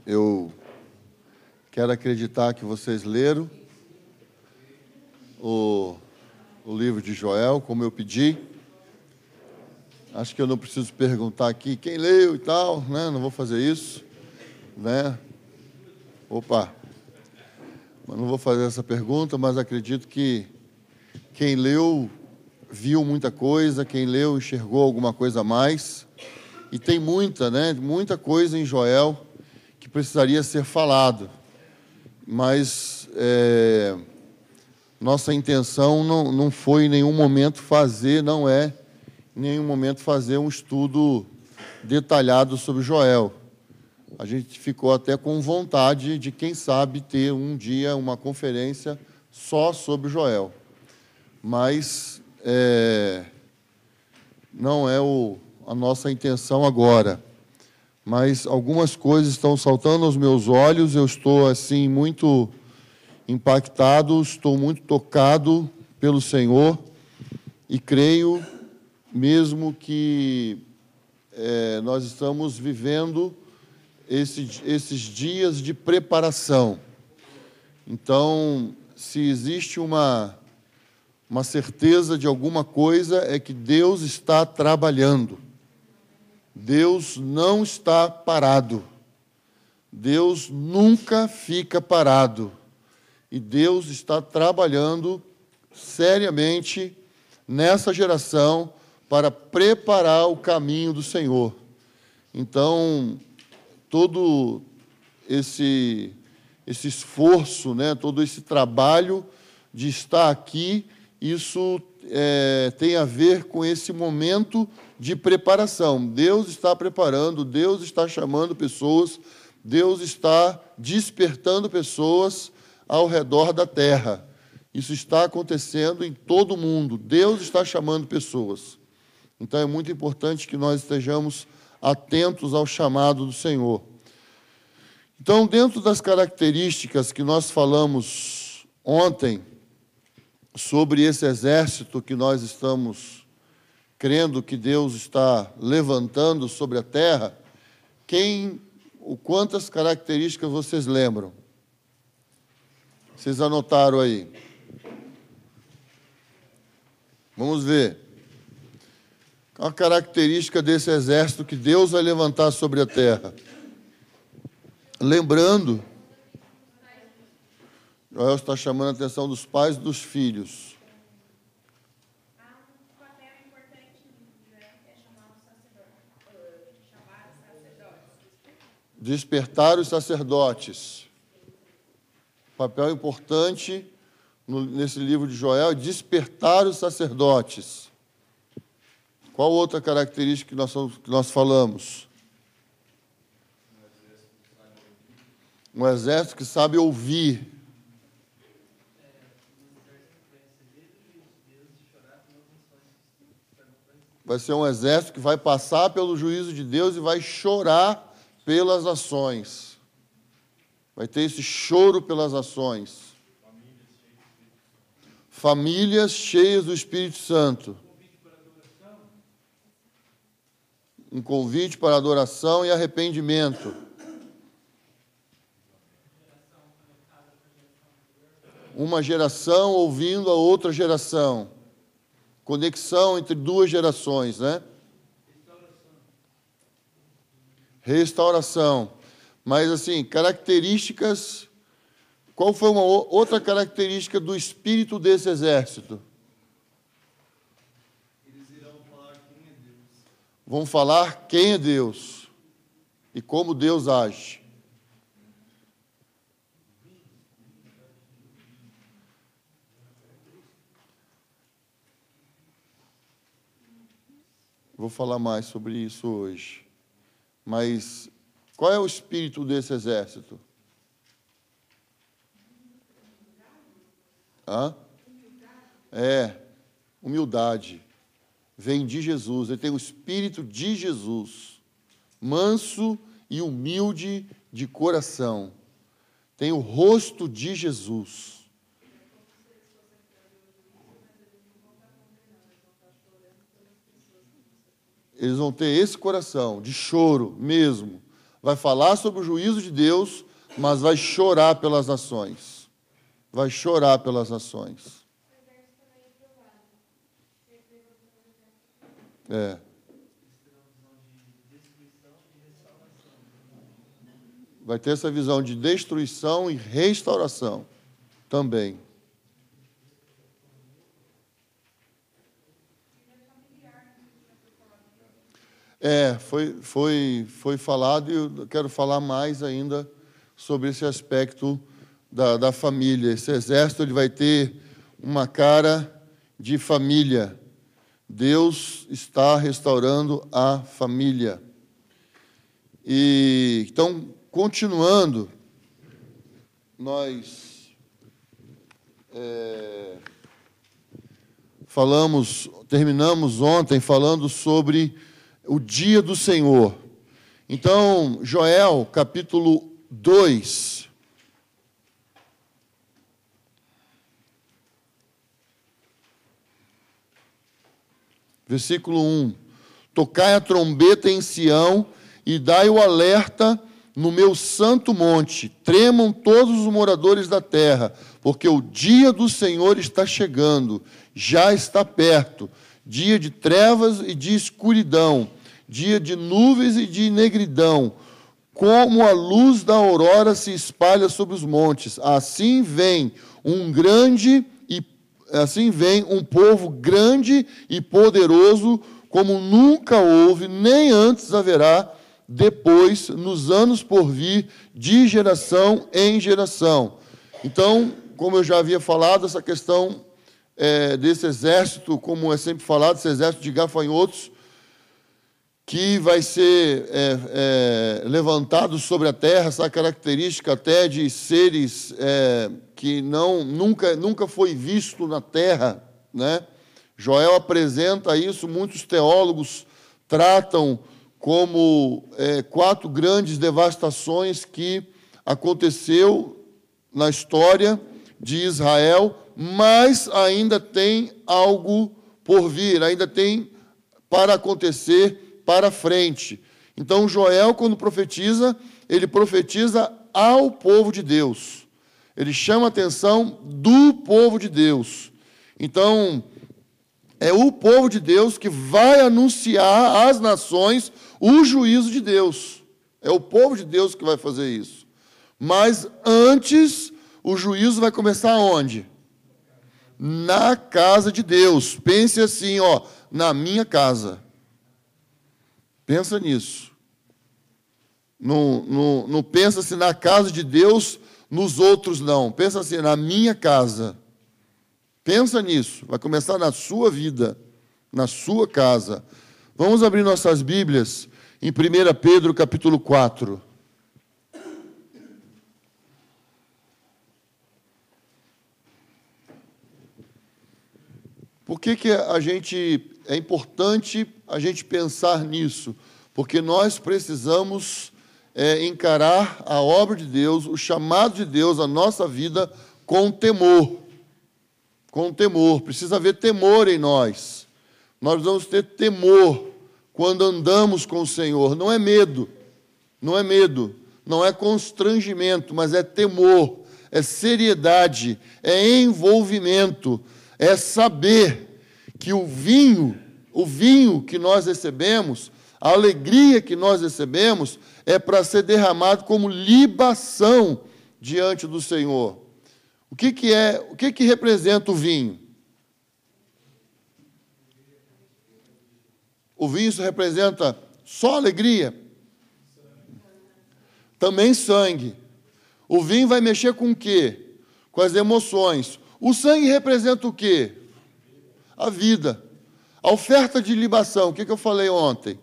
Eu quero acreditar que vocês leram o livro de Joel, como eu pedi. Acho que eu não preciso perguntar aqui quem leu e tal, né? Não vou fazer isso, né? Mas não vou fazer essa pergunta, mas acredito que quem leu viu muita coisa, quem leu enxergou alguma coisa a mais. E tem muita coisa em Joel que precisaria ser falado. Mas nossa intenção não foi em nenhum momento fazer, não é em nenhum momento fazer um estudo detalhado sobre Joel. A gente ficou até com vontade de, quem sabe, ter um dia uma conferência só sobre Joel. Mas não é a nossa intenção agora. Mas algumas coisas estão saltando aos meus olhos, eu estou assim muito impactado, estou muito tocado pelo Senhor e creio mesmo que nós estamos vivendo esses dias de preparação. Então, se existe uma certeza de alguma coisa, é que Deus está trabalhando. Deus não está parado. Deus nunca fica parado. E Deus está trabalhando seriamente nessa geração para preparar o caminho do Senhor. Então, todo esse esforço, né, todo esse trabalho de estar aqui, isso tem a ver com esse momento de preparação. Deus está preparando, Deus está chamando pessoas, Deus está despertando pessoas ao redor da terra. Isso está acontecendo em todo o mundo. Deus está chamando pessoas. Então, é muito importante que nós estejamos atentos ao chamado do Senhor. Então, dentro das características que nós falamos ontem, sobre esse exército que nós estamos crendo que Deus está levantando sobre a terra, quantas características vocês lembram? Vocês anotaram aí? Vamos ver. Qual a característica desse exército que Deus vai levantar sobre a terra? Lembrando, Joel está chamando a atenção dos pais e dos filhos. Há um papel importante, né, que é chamar os sacerdotes. Despertar os sacerdotes. Papel importante nesse livro de Joel é despertar os sacerdotes. Qual outra característica que nós falamos? Um exército que sabe ouvir. Vai ser um exército que vai passar pelo juízo de Deus e vai chorar pelas ações. Vai ter esse choro pelas ações. Famílias cheias do Espírito Santo. Um convite para adoração e arrependimento. Uma geração ouvindo a outra geração. Conexão entre duas gerações, né? Restauração. Mas, assim, características... Qual foi uma outra característica do espírito desse exército? Eles irão falar quem é Deus. Vão falar quem é Deus e como Deus age. Vou falar mais sobre isso hoje. Mas qual é o espírito desse exército? Humildade. Vem de Jesus. Ele tem o espírito de Jesus. Manso e humilde de coração. Tem o rosto de Jesus. Eles vão ter esse coração de choro mesmo. vai falar sobre o juízo de Deus, mas vai chorar pelas nações. Vai chorar pelas nações. É. Vai ter essa visão de destruição e restauração também. Foi falado e eu quero falar mais ainda sobre esse aspecto da família. Esse exército ele vai ter uma cara de família. Deus está restaurando a família. E então, continuando, nós terminamos ontem falando sobre o dia do Senhor. Então, Joel, capítulo 2. Versículo 1. Tocai a trombeta em Sião e dai o alerta no meu santo monte. Tremam todos os moradores da terra, porque o dia do Senhor está chegando, já está perto. Dia de trevas e de escuridão, dia de nuvens e de negridão, como a luz da aurora se espalha sobre os montes. Assim vem um povo grande e poderoso, como nunca houve, nem antes haverá, depois, nos anos por vir, de geração em geração. Então, como eu já havia falado, essa questão desse exército, como é sempre falado, esse exército de gafanhotos, que vai ser levantado sobre a terra, essa característica até de seres que nunca foi visto na terra, né? Joel apresenta isso, muitos teólogos tratam como 4 grandes devastações que aconteceu na história de Israel, mas ainda tem algo por vir, ainda tem para acontecer para frente. Então, Joel, quando profetiza, ele profetiza ao povo de Deus. Ele chama a atenção do povo de Deus. Então, é o povo de Deus que vai anunciar às nações o juízo de Deus. É o povo de Deus que vai fazer isso. Mas antes, o juízo vai começar onde? Na casa de Deus. Pense assim, na minha casa. Pensa nisso. Não pensa assim na casa de Deus, nos outros não. Pensa assim, na minha casa. Pensa nisso. Vai começar na sua vida, na sua casa. Vamos abrir nossas Bíblias em 1 Pedro, capítulo 4. Por que é importante a gente pensar nisso? Porque nós precisamos encarar a obra de Deus, o chamado de Deus, a nossa vida, com temor. Com temor. Precisa haver temor em nós. Nós vamos ter temor quando andamos com o Senhor. Não é medo. Não é medo. Não é constrangimento, mas é temor. É seriedade. É envolvimento. É saber que o vinho que nós recebemos, a alegria que nós recebemos, é para ser derramado como libação diante do Senhor. O que representa o vinho? O vinho representa só alegria? Também sangue. O vinho vai mexer com o quê? Com as emoções. O sangue representa o quê? A vida. A oferta de libação, o que eu falei ontem?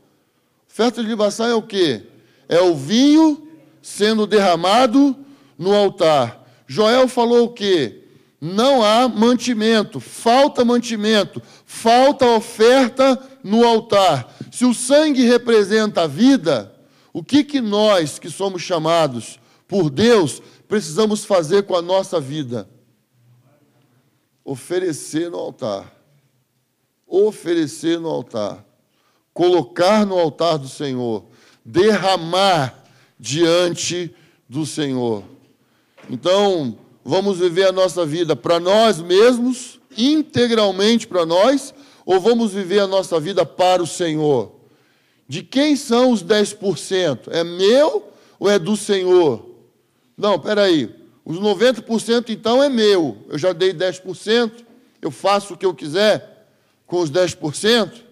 Oferta de libação é o quê? É o vinho sendo derramado no altar. Joel falou o quê? Não há mantimento, falta oferta no altar. Se o sangue representa a vida, o que nós, que somos chamados por Deus, precisamos fazer com a nossa vida? Oferecer no altar. Oferecer no altar. Colocar no altar do Senhor. Derramar diante do Senhor. Então, vamos viver a nossa vida para nós mesmos, integralmente para nós, ou vamos viver a nossa vida para o Senhor? De quem são os 10%? É meu ou é do Senhor? Não, espera aí. Os 90% então é meu. Eu já dei 10%, eu faço o que eu quiser com os 10%?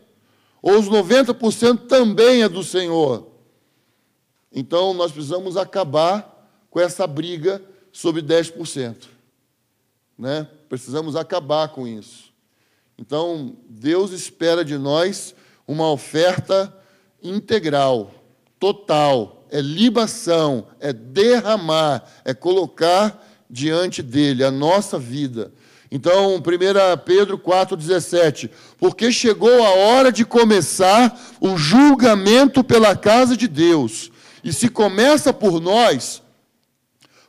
Ou os 90% também é do Senhor? Então, nós precisamos acabar com essa briga sobre 10%. Né? Precisamos acabar com isso. Então, Deus espera de nós uma oferta integral, total, é libação, é derramar, é colocar diante dele a nossa vida. Então, 1 Pedro 4,17, porque chegou a hora de começar o julgamento pela casa de Deus, e se começa por nós,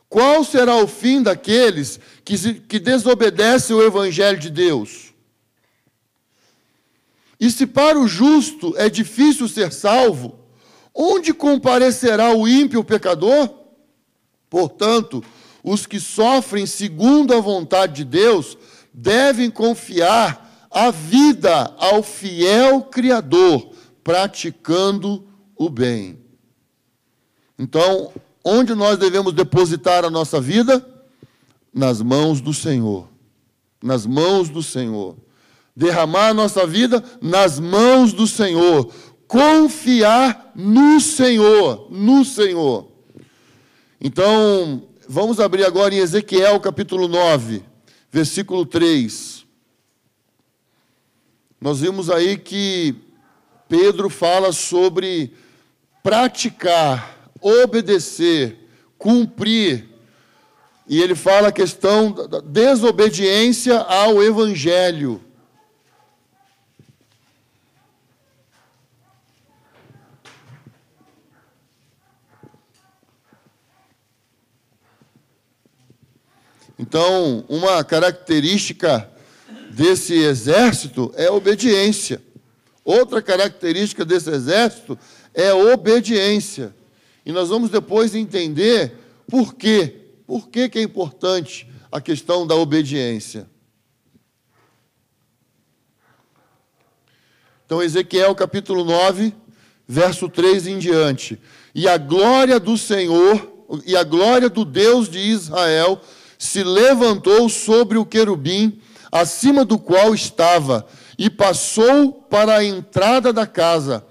qual será o fim daqueles que desobedecem o Evangelho de Deus? E se para o justo é difícil ser salvo, onde comparecerá o ímpio pecador? Portanto, os que sofrem segundo a vontade de Deus devem confiar a vida ao fiel Criador, praticando o bem. Então, onde nós devemos depositar a nossa vida? Nas mãos do Senhor. Nas mãos do Senhor. Derramar a nossa vida nas mãos do Senhor. Confiar no Senhor. No Senhor. Então, vamos abrir agora em Ezequiel capítulo 9, versículo 3. Nós vimos aí que Pedro fala sobre praticar, obedecer, cumprir. E ele fala a questão da desobediência ao Evangelho. Então, uma característica desse exército é a obediência. Outra característica desse exército é a obediência. E nós vamos depois entender por quê. Por que é importante a questão da obediência. Então, Ezequiel capítulo 9, verso 3 em diante. E a glória do Senhor, e a glória do Deus de Israel, se levantou sobre o querubim, acima do qual estava, e passou para a entrada da casa,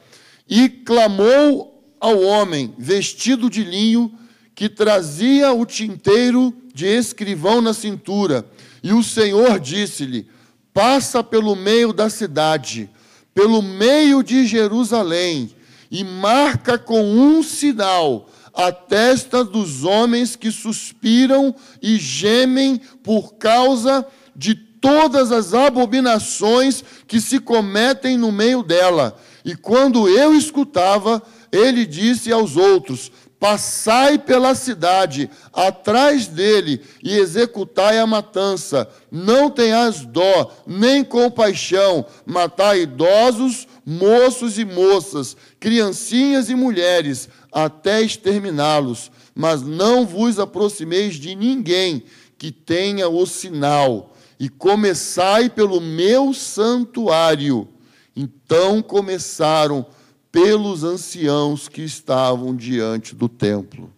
e clamou ao homem, vestido de linho, que trazia o tinteiro de escrivão na cintura. E o Senhor disse-lhe, passa pelo meio da cidade, pelo meio de Jerusalém, e marca com um sinal a testa dos homens que suspiram e gemem por causa de todas as abominações que se cometem no meio dela. E quando eu escutava, ele disse aos outros, passai pela cidade, atrás dele, e executai a matança. Não tenhas dó, nem compaixão. Matai idosos, moços e moças, criancinhas e mulheres, até exterminá-los. Mas não vos aproximeis de ninguém que tenha o sinal. E começai pelo meu santuário. Então começaram pelos anciãos que estavam diante do templo.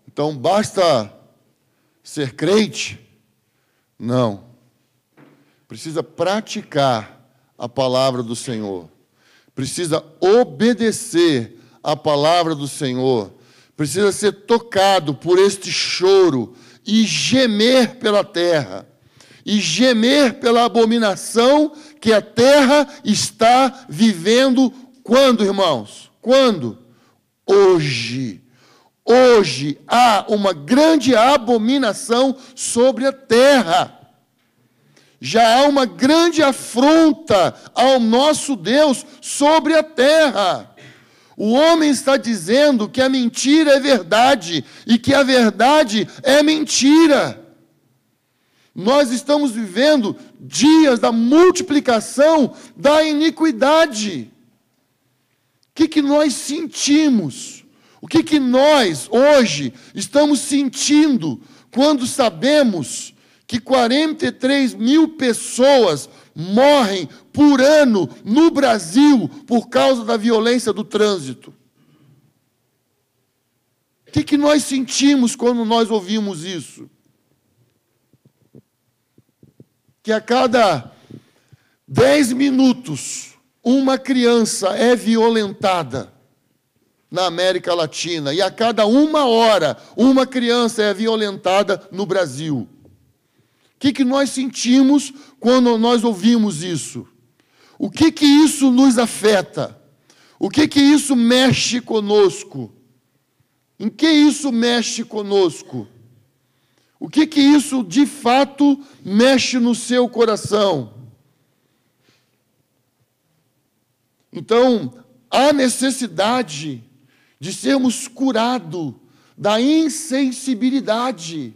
Então, basta ser crente? Não. Precisa praticar a palavra do Senhor. Precisa obedecer a palavra do Senhor. Precisa ser tocado por este choro e gemer pela terra. E gemer pela abominação que a terra está vivendo. Quando, irmãos? Quando? Hoje. Hoje há uma grande abominação sobre a terra. Já há uma grande afronta ao nosso Deus sobre a terra. O homem está dizendo que a mentira é verdade e que a verdade é mentira. Nós estamos vivendo dias da multiplicação da iniquidade. que nós sentimos? O que nós, hoje, estamos sentindo quando sabemos que 43 mil pessoas morrem por ano no Brasil por causa da violência do trânsito? O que nós sentimos quando nós ouvimos isso? Que a cada 10 minutos, uma criança é violentada na América Latina, e a cada 1 hora, uma criança é violentada no Brasil. O que nós sentimos quando nós ouvimos isso? O que isso nos afeta? O que isso mexe conosco? Em que isso mexe conosco? O que isso, de fato, mexe no seu coração? Então, há necessidade de sermos curados da insensibilidade.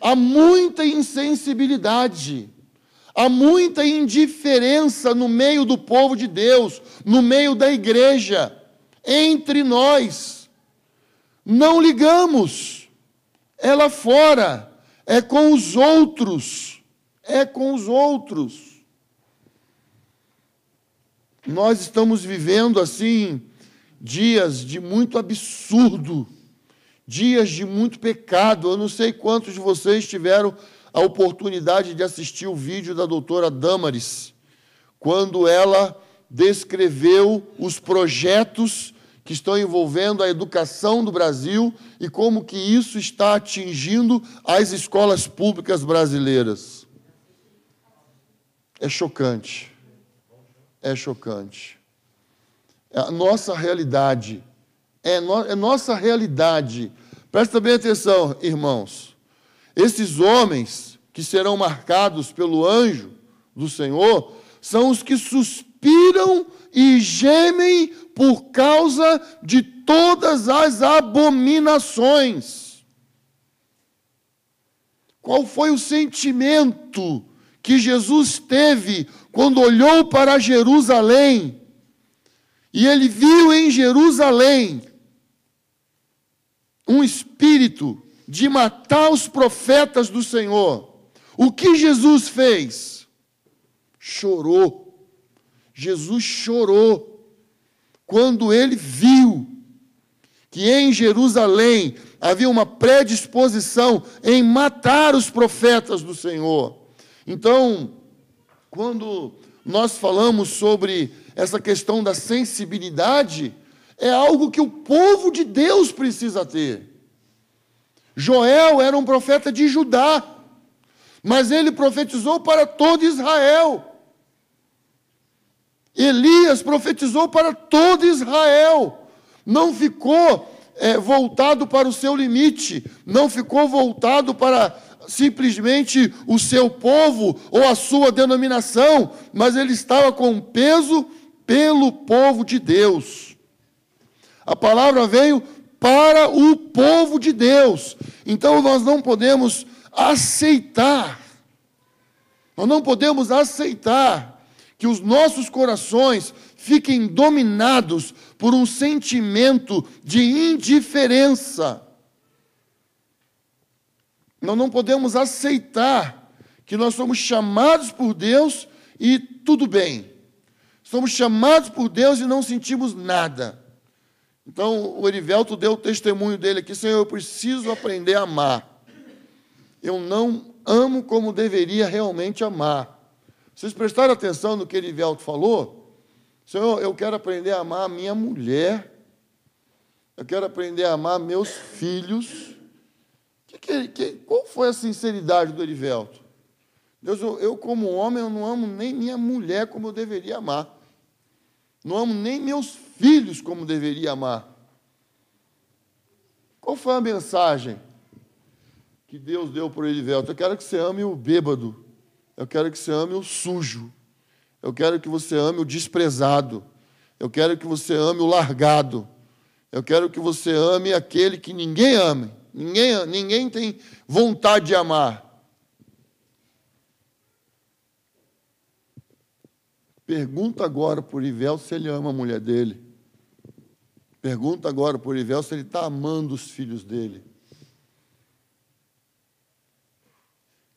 Há muita insensibilidade, há muita indiferença no meio do povo de Deus, no meio da igreja, entre nós. Não ligamos, é lá fora, é com os outros, é com os outros. Nós estamos vivendo, assim, dias de muito absurdo, dias de muito pecado. Eu não sei quantos de vocês tiveram a oportunidade de assistir o vídeo da doutora Damaris, quando ela descreveu os projetos que estão envolvendo a educação do Brasil e como que isso está atingindo as escolas públicas brasileiras. É chocante. É chocante. É a nossa realidade. É nossa realidade. Presta bem atenção, irmãos. Esses homens que serão marcados pelo anjo do Senhor são os que suspiram e gemem por causa de todas as abominações. Qual foi o sentimento que Jesus teve quando olhou para Jerusalém? E ele viu em Jerusalém um espírito de matar os profetas do Senhor. O que Jesus fez? Chorou. Jesus chorou quando ele viu que em Jerusalém havia uma predisposição em matar os profetas do Senhor. Então, quando nós falamos sobre essa questão da sensibilidade, é algo que o povo de Deus precisa ter. Joel era um profeta de Judá, mas ele profetizou para todo Israel. Elias profetizou para todo Israel. Não ficou voltado para o seu limite, não ficou voltado para simplesmente o seu povo ou a sua denominação, mas ele estava com peso pelo povo de Deus. A palavra veio para o povo de Deus. Então nós não podemos aceitar, que os nossos corações fiquem dominados por um sentimento de indiferença. Nós não podemos aceitar que nós somos chamados por Deus e tudo bem. Somos chamados por Deus e não sentimos nada. Então, o Erivelto deu o testemunho dele aqui: Senhor, eu preciso aprender a amar. Eu não amo como deveria realmente amar. Vocês prestaram atenção no que Erivelto falou? Senhor, eu quero aprender a amar a minha mulher. Eu quero aprender a amar meus filhos. Qual foi a sinceridade do Erivelto? Deus, eu como homem, eu não amo nem minha mulher como eu deveria amar. Não amo nem meus filhos como deveria amar. Qual foi a mensagem que Deus deu para o Erivelto? Eu quero que você ame o bêbado. Eu quero que você ame o sujo. Eu quero que você ame o desprezado. Eu quero que você ame o largado. Eu quero que você ame aquele que ninguém ame. Ninguém tem vontade de amar. Pergunta agora para o Erivelto se ele ama a mulher dele. Pergunta agora para o Erivelto se ele está amando os filhos dele.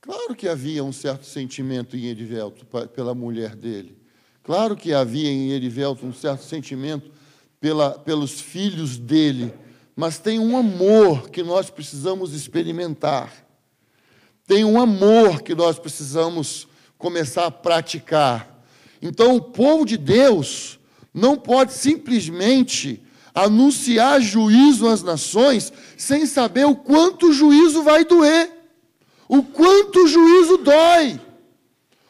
Claro que havia um certo sentimento em Erivelto pela mulher dele. Claro que havia em Erivelto um certo sentimento pelos filhos dele. Mas tem um amor que nós precisamos experimentar. Tem um amor que nós precisamos começar a praticar. Então, o povo de Deus não pode simplesmente anunciar juízo às nações sem saber o quanto o juízo vai doer. O quanto o juízo dói.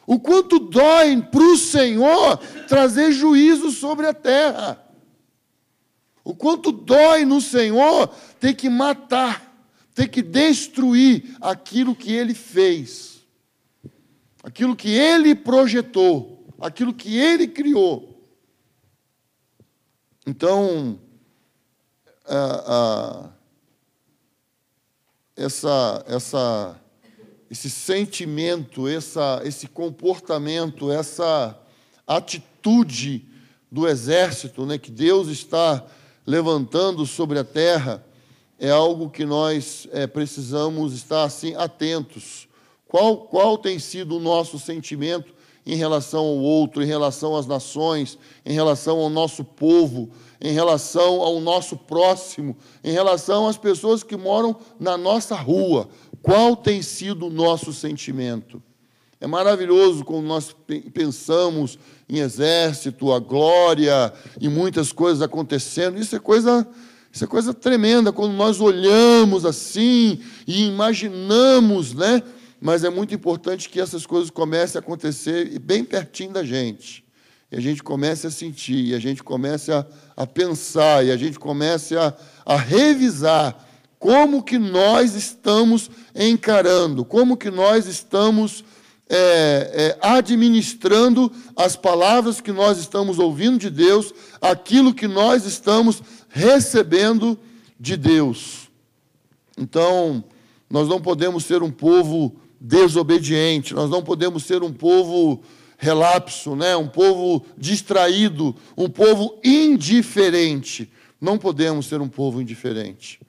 O quanto dói para o Senhor trazer juízo sobre a terra. O quanto dói no Senhor ter que matar, ter que destruir aquilo que Ele fez. Aquilo que Ele projetou, aquilo que Ele criou. Então, esse sentimento, esse comportamento, essa atitude do exército, né, que Deus está levantando sobre a terra, é algo que nós precisamos estar assim atentos. Qual tem sido o nosso sentimento em relação ao outro, em relação às nações, em relação ao nosso povo, em relação ao nosso próximo, em relação às pessoas que moram na nossa rua? Qual tem sido o nosso sentimento? É maravilhoso quando nós pensamos em exército, a glória e muitas coisas acontecendo. Isso é coisa tremenda, quando nós olhamos assim e imaginamos, né? Mas é muito importante que essas coisas comecem a acontecer bem pertinho da gente. E a gente comece a sentir, e a gente comece a pensar, e a gente comece a revisar como que nós estamos encarando, como que nós estamos administrando as palavras que nós estamos ouvindo de Deus, aquilo que nós estamos recebendo de Deus. Então, nós não podemos ser um povo desobediente, nós não podemos ser um povo relapso, né? Um povo distraído, um povo indiferente. Não podemos ser um povo indiferente.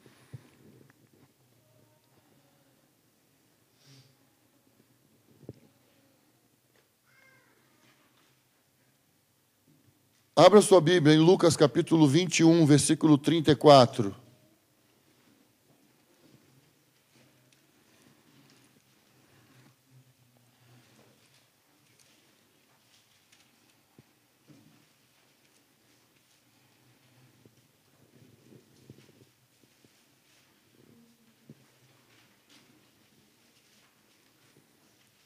Abra sua Bíblia em Lucas capítulo 21, versículo 34.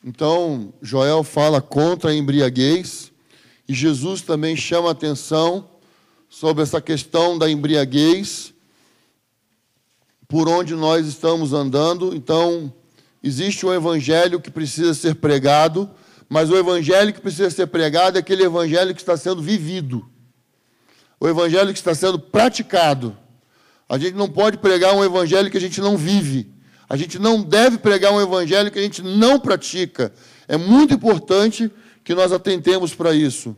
Então, Joel fala contra a embriaguez, e Jesus também chama a atenção sobre essa questão da embriaguez, por onde nós estamos andando. Então, existe um evangelho que precisa ser pregado, mas o evangelho que precisa ser pregado é aquele evangelho que está sendo vivido, o evangelho que está sendo praticado. A gente não pode pregar um evangelho que a gente não vive. A gente não deve pregar um evangelho que a gente não pratica. É muito importante que nós atentemos para isso.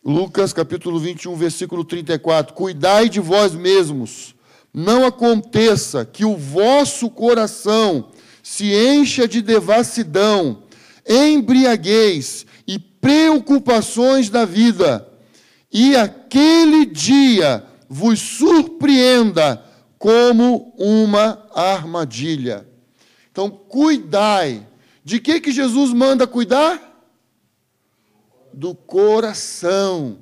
Lucas capítulo 21, versículo 34. Cuidai de vós mesmos, não aconteça que o vosso coração se encha de devassidão, embriaguez e preocupações da vida, e aquele dia vos surpreenda como uma armadilha. Então, cuidai. De que Jesus manda cuidar? Do coração.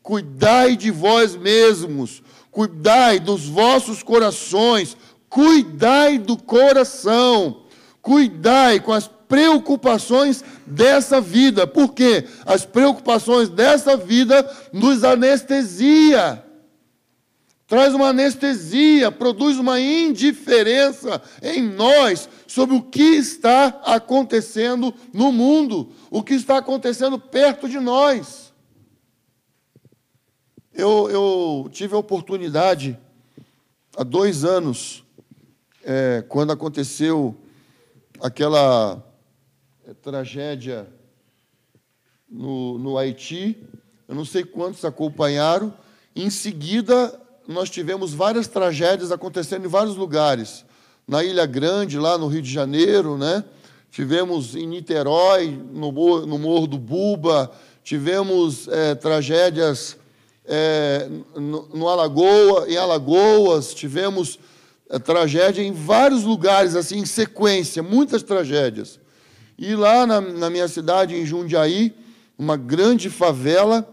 Cuidai de vós mesmos. Cuidai dos vossos corações. Cuidai do coração. Cuidai com as preocupações dessa vida. Por quê? As preocupações dessa vida nos anestesia. Traz uma anestesia, produz uma indiferença em nós sobre o que está acontecendo no mundo, o que está acontecendo perto de nós. Eu tive a oportunidade, há 2 anos, quando aconteceu aquela tragédia no Haiti, eu não sei quantos acompanharam. Em seguida, nós tivemos várias tragédias acontecendo em vários lugares. Na Ilha Grande, lá no Rio de Janeiro, né? Tivemos em Niterói, no Morro do Buba, tivemos tragédias em Alagoas, tivemos tragédia em vários lugares, assim, em sequência, muitas tragédias. E lá na minha cidade, em Jundiaí, uma grande favela,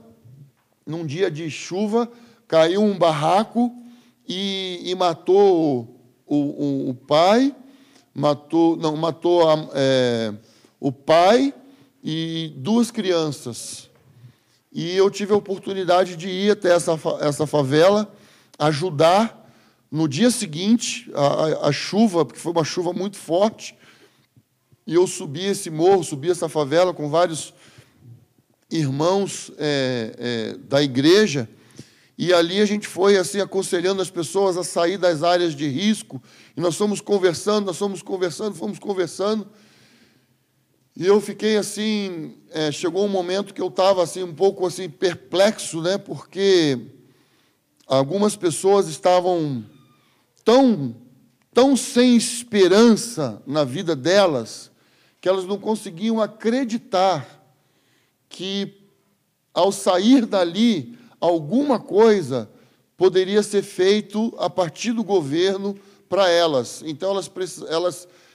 num dia de chuva, caiu um barraco e matou o pai, matou o pai e 2 crianças. E eu tive a oportunidade de ir até essa favela, ajudar. No dia seguinte, a chuva, porque foi uma chuva muito forte, e eu subi esse morro, subi essa favela com vários irmãos da igreja, e ali a gente foi assim aconselhando as pessoas a sair das áreas de risco, e nós fomos conversando, e eu fiquei assim, chegou um momento que eu estava assim, um pouco assim, perplexo, né, porque algumas pessoas estavam tão sem esperança na vida delas, que elas não conseguiam acreditar que, ao sair dali, alguma coisa poderia ser feito a partir do governo para elas. Então,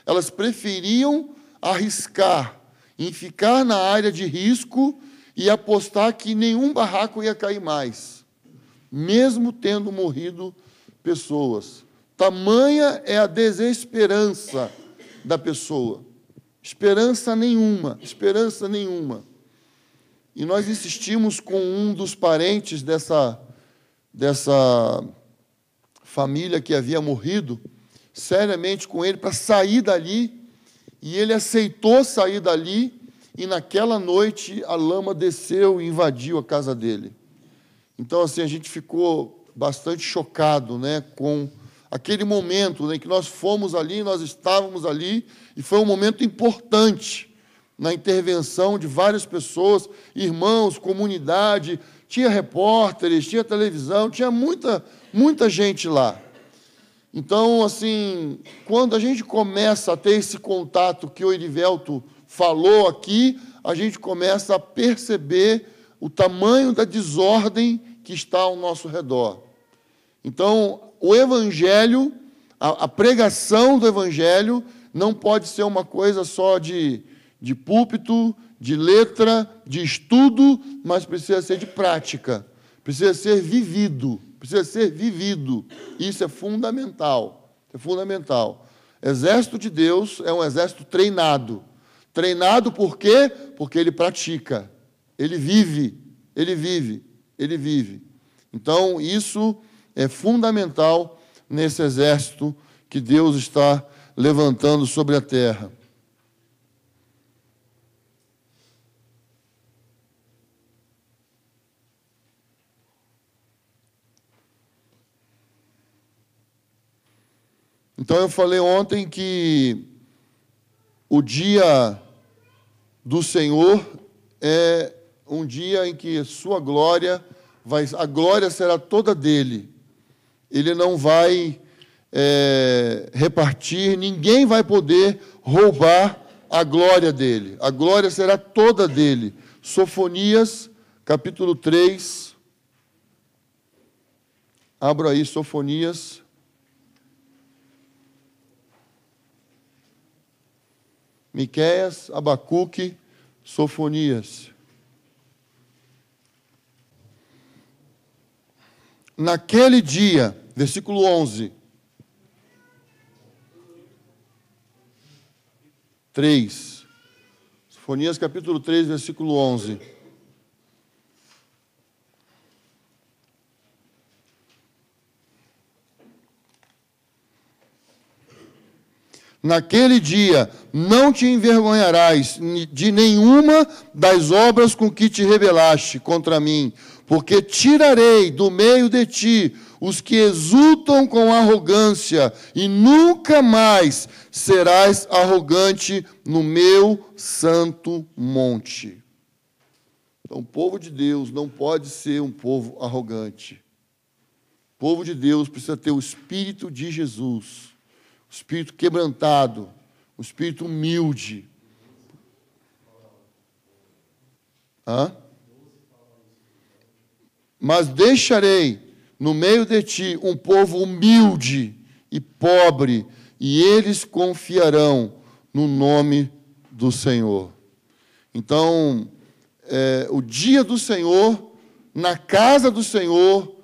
elas preferiam arriscar em ficar na área de risco e apostar que nenhum barraco ia cair mais, mesmo tendo morrido pessoas. Tamanha é a desesperança da pessoa. Esperança nenhuma. E nós insistimos com um dos parentes dessa família que havia morrido, seriamente com ele, para sair dali, e ele aceitou sair dali, e naquela noite a lama desceu e invadiu a casa dele. Então, assim, a gente ficou bastante chocado, né, com aquele momento, né, em que nós fomos ali, nós estávamos ali, e foi um momento importante na intervenção de várias pessoas, irmãos, comunidade, tinha repórteres, tinha televisão, tinha muita gente lá. Então, assim, quando a gente começa a ter esse contato que o Erivelto falou aqui, a gente começa a perceber o tamanho da desordem que está ao nosso redor. Então, o Evangelho, a pregação do Evangelho, não pode ser uma coisa só de púlpito, de letra, de estudo, mas precisa ser de prática, precisa ser vivido. Isso é fundamental. Exército de Deus é um exército treinado. Treinado por quê? Porque ele pratica, ele vive. Então, isso é fundamental nesse exército que Deus está levantando sobre a terra. Então, eu falei ontem que o dia do Senhor é um dia em que a glória será toda dele. Ele não vai repartir, ninguém vai poder roubar a glória dele. A glória será toda dele. Sofonias, capítulo 3. Abro aí Sofonias. Miqueias, Abacuque, Sofonias. Naquele dia, versículo 11. 3. Sofonias, capítulo 3, versículo 11. Naquele dia não te envergonharás de nenhuma das obras com que te rebelaste contra mim, porque tirarei do meio de ti os que exultam com arrogância, e nunca mais serás arrogante no meu santo monte. Então, o povo de Deus não pode ser um povo arrogante. O povo de Deus precisa ter o Espírito de Jesus, o Espírito quebrantado, o Espírito humilde. Mas deixarei no meio de ti um povo humilde e pobre, e eles confiarão no nome do Senhor. Então, o dia do Senhor, na casa do Senhor,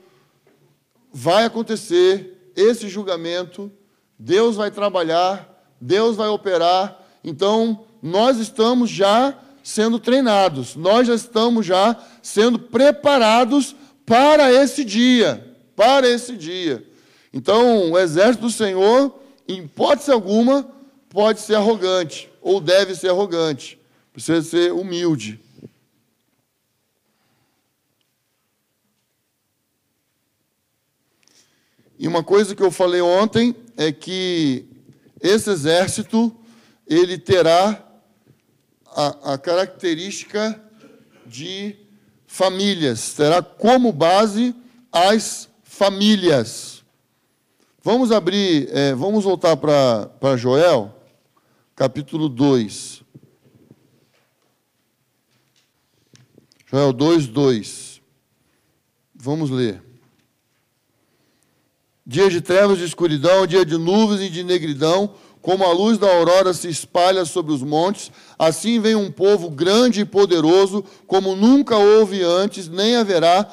vai acontecer esse julgamento, Deus vai trabalhar, Deus vai operar. Então, nós estamos já sendo treinados, nós já estamos já sendo preparados para esse dia, Então, o exército do Senhor, em hipótese alguma, pode ser arrogante, ou deve ser arrogante, precisa ser humilde. E uma coisa que eu falei ontem é que esse exército, ele terá a característica de famílias, terá como base as famílias. Vamos abrir, vamos voltar para Joel, capítulo 2. Joel 2, 2. Vamos ler. Dia de trevas e de escuridão, dia de nuvens e de negridão, como a luz da aurora se espalha sobre os montes, assim vem um povo grande e poderoso, como nunca houve antes, nem haverá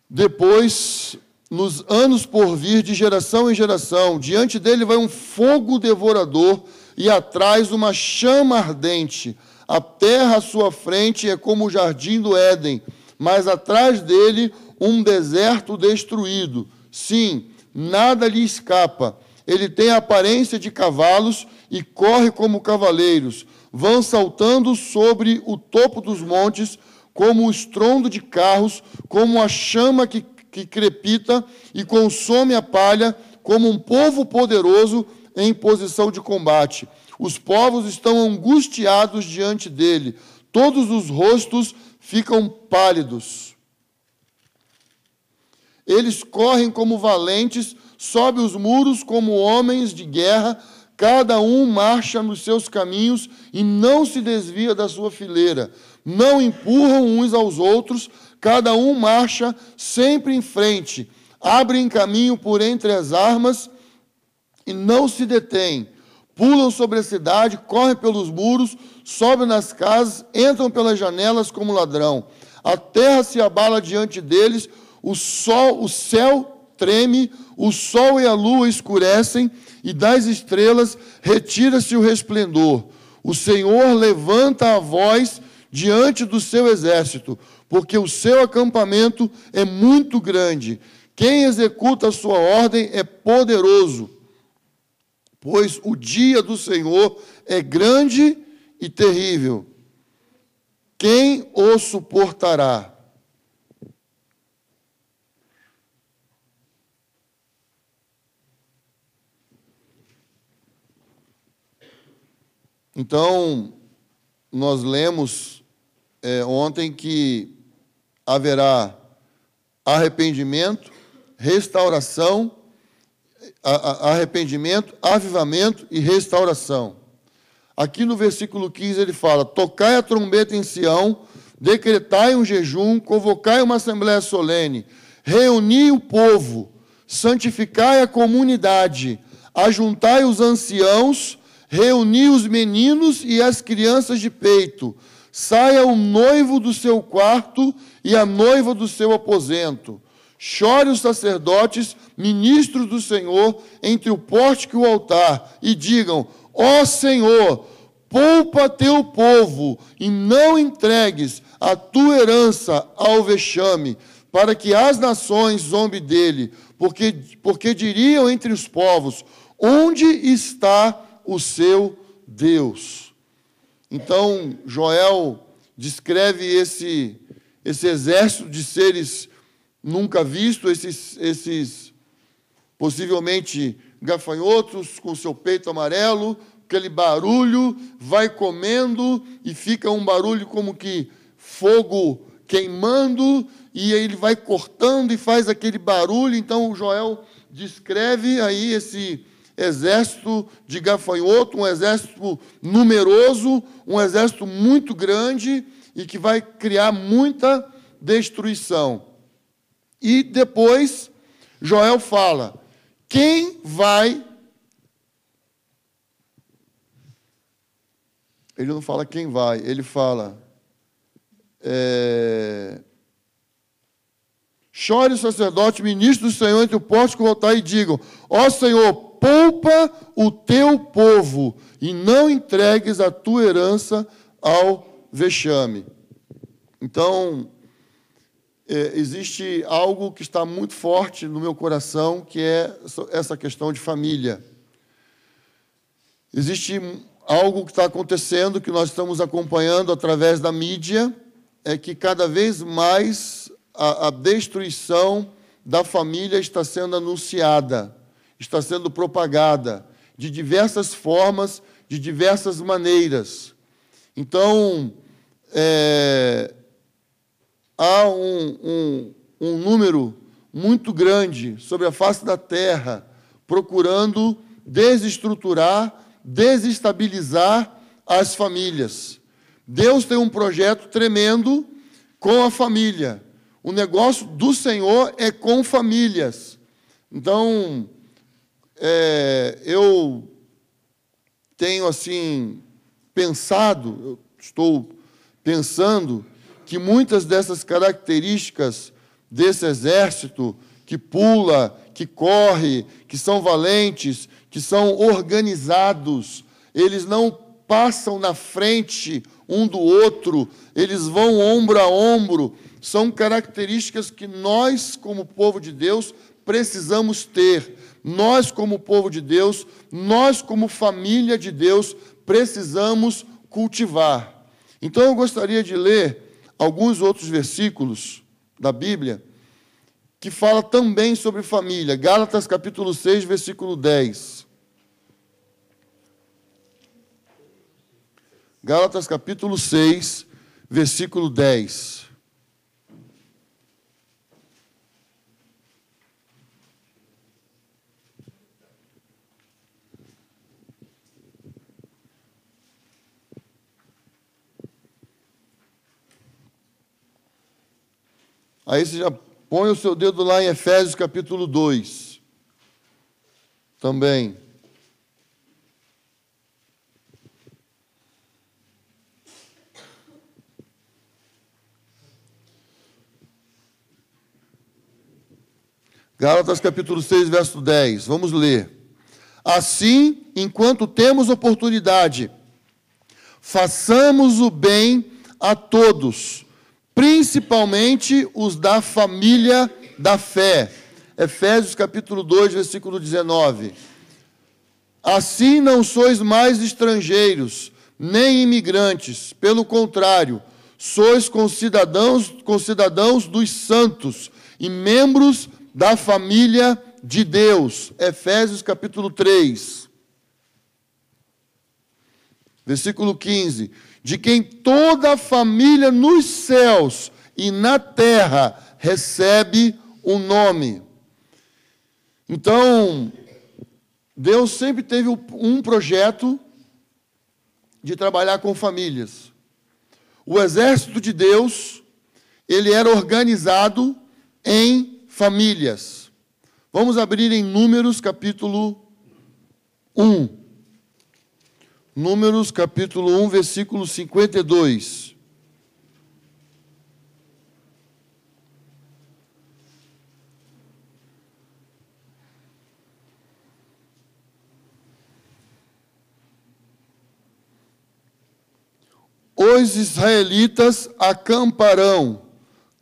depois, nos anos por vir, de geração em geração. Diante dele vai um fogo devorador e atrás uma chama ardente. A terra à sua frente é como o jardim do Éden, mas atrás dele um deserto destruído. Sim, nada lhe escapa. Ele tem a aparência de cavalos e corre como cavaleiros. Vão saltando sobre o topo dos montes, como o estrondo de carros, como a chama que crepita e consome a palha, como um povo poderoso em posição de combate. Os povos estão angustiados diante dele. Todos os rostos ficam pálidos. Eles correm como valentes, sobem os muros como homens de guerra, cada um marcha nos seus caminhos e não se desvia da sua fileira. Não empurram uns aos outros, cada um marcha sempre em frente. Abrem caminho por entre as armas e não se detêm. Pulam sobre a cidade, correm pelos muros, sobem nas casas, entram pelas janelas como ladrão. A terra se abala diante deles, o céu treme, o sol e a lua escurecem, e das estrelas retira-se o resplendor. O Senhor levanta a voz diante do seu exército, porque o seu acampamento é muito grande. Quem executa a sua ordem é poderoso, pois o dia do Senhor é grande e terrível. Quem o suportará? Então, nós lemos ontem que haverá arrependimento, restauração, arrependimento, avivamento e restauração. Aqui no versículo 15 ele fala: tocai a trombeta em Sião, decretai um jejum, convocai uma assembléia solene, reuni o povo, santificai a comunidade, ajuntai os anciãos, reuni os meninos e as crianças de peito. Saia o noivo do seu quarto e a noiva do seu aposento. Chore os sacerdotes, ministros do Senhor, entre o pórtico e o altar, e digam: ó Senhor, poupa teu povo, e não entregues a tua herança ao vexame, para que as nações zombem dele, porque diriam entre os povos: onde está o seu Deus? Então, Joel descreve esse exército de seres nunca vistos, esses possivelmente gafanhotos com seu peito amarelo, aquele barulho, vai comendo e fica um barulho como que fogo queimando, e ele vai cortando e faz aquele barulho. Então, o Joel descreve aí esse exército de gafanhoto, um exército numeroso, um exército muito grande e que vai criar muita destruição. E depois, Joel fala, quem vai... Ele não fala quem vai, ele fala... Chore o sacerdote, ministro do Senhor entre o pórtico e o altar e digam, ó Senhor, poupa o teu povo e não entregues a tua herança ao vexame. Então, existe algo que está muito forte no meu coração, que é essa questão de família. Existe algo que está acontecendo, que nós estamos acompanhando através da mídia, é que cada vez mais a destruição da família está sendo anunciada, está sendo propagada de diversas formas, de diversas maneiras. Então, há um número muito grande sobre a face da terra procurando desestruturar, desestabilizar as famílias. Deus tem um projeto tremendo com a família. O negócio do Senhor é com famílias. Então, eu tenho, assim, eu estou pensando que muitas dessas características desse exército que pula, que corre, que são valentes, que são organizados, eles não passam na frente um do outro, eles vão ombro a ombro, são características que nós, como povo de Deus, precisamos ter. Nós, como povo de Deus, nós, como família de Deus, precisamos cultivar. Então, eu gostaria de ler alguns outros versículos da Bíblia que fala também sobre família. Gálatas, capítulo 6, versículo 10. Gálatas, capítulo 6, versículo 10. Aí você já põe o seu dedo lá em Efésios, capítulo 2. Também. Gálatas, capítulo 6, verso 10. Vamos ler. Assim, enquanto temos oportunidade, façamos o bem a todos, principalmente os da família da fé. Efésios capítulo 2, versículo 19. Assim não sois mais estrangeiros, nem imigrantes, pelo contrário, sois concidadãos dos santos e membros da família de Deus. Efésios capítulo 3. Versículo 15. De quem toda a família nos céus e na terra recebe o nome. Então, Deus sempre teve um projeto de trabalhar com famílias. O exército de Deus, ele era organizado em famílias. Vamos abrir em Números, capítulo 1. Números, capítulo 1, versículo 52. Os israelitas acamparão,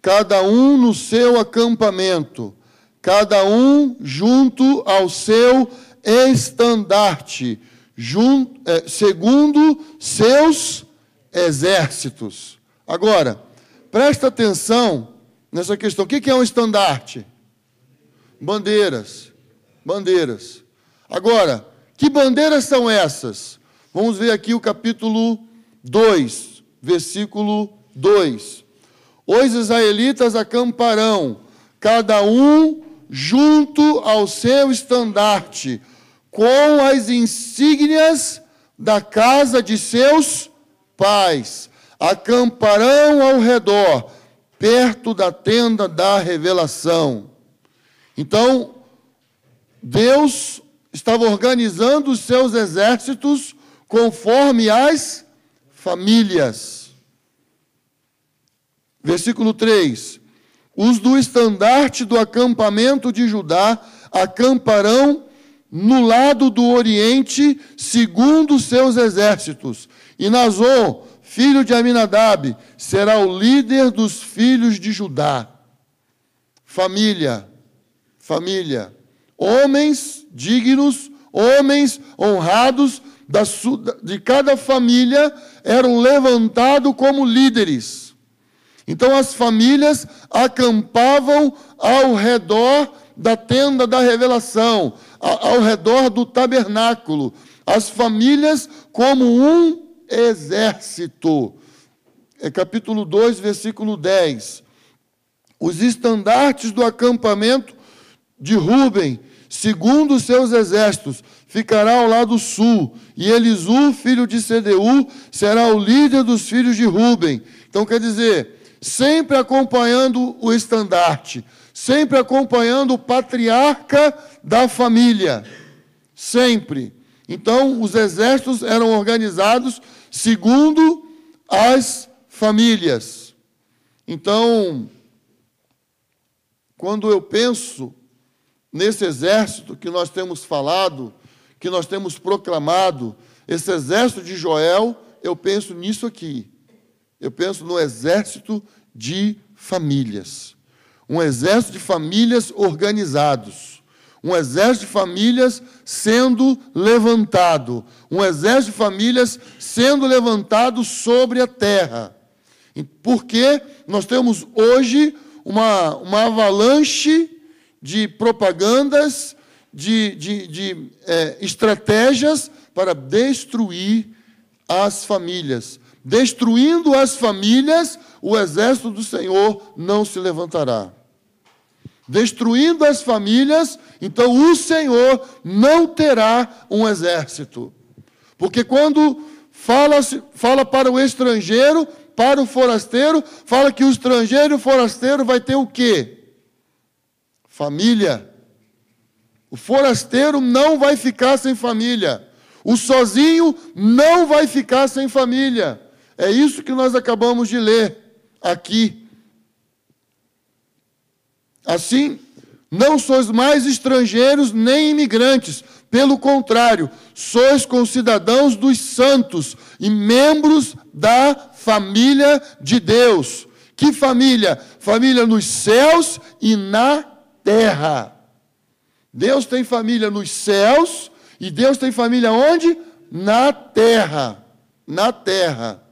cada um no seu acampamento, cada um junto ao seu estandarte, segundo seus exércitos. Agora, presta atenção nessa questão. O que é um estandarte? Bandeiras. Bandeiras. Agora, que bandeiras são essas? Vamos ver aqui o capítulo 2, versículo 2. Os israelitas acamparão, cada um junto ao seu estandarte, com as insígnias da casa de seus pais. Acamparão ao redor, perto da tenda da revelação. Então, Deus estava organizando os seus exércitos conforme as famílias. Versículo 3. Os do estandarte do acampamento de Judá acamparão no lado do oriente, segundo os seus exércitos. E Nazon, filho de Aminadab, será o líder dos filhos de Judá. Família, família. Homens dignos, homens honrados de cada família eram levantados como líderes. Então as famílias acampavam ao redor da tenda da revelação, ao redor do tabernáculo. As famílias como um exército. É capítulo 2, versículo 10. Os estandartes do acampamento de Ruben, segundo os seus exércitos, ficará ao lado sul, e Elisu, filho de Sedeu, será o líder dos filhos de Ruben. Então, quer dizer, sempre acompanhando o estandarte, sempre acompanhando o patriarca da família, sempre. Então, os exércitos eram organizados segundo as famílias. Então, quando eu penso nesse exército que nós temos falado, que nós temos proclamado, esse exército de Joel, eu penso nisso aqui. Eu penso no exército de famílias. Um exército de famílias organizados. Um exército de famílias sendo levantado. Um exército de famílias sendo levantado sobre a terra. Porque nós temos hoje uma avalanche de propagandas, de estratégias para destruir as famílias. Destruindo as famílias, o exército do Senhor não se levantará. Destruindo as famílias, então o Senhor não terá um exército. Porque quando fala para o estrangeiro, para o forasteiro, fala que o estrangeiro e o forasteiro vai ter o quê? Família. O forasteiro não vai ficar sem família. O sozinho não vai ficar sem família. É isso que nós acabamos de ler aqui. Assim, não sois mais estrangeiros nem imigrantes. Pelo contrário, sois concidadãos dos santos e membros da família de Deus. Que família? Família nos céus e na terra. Deus tem família nos céus e Deus tem família onde? Na terra. Na terra.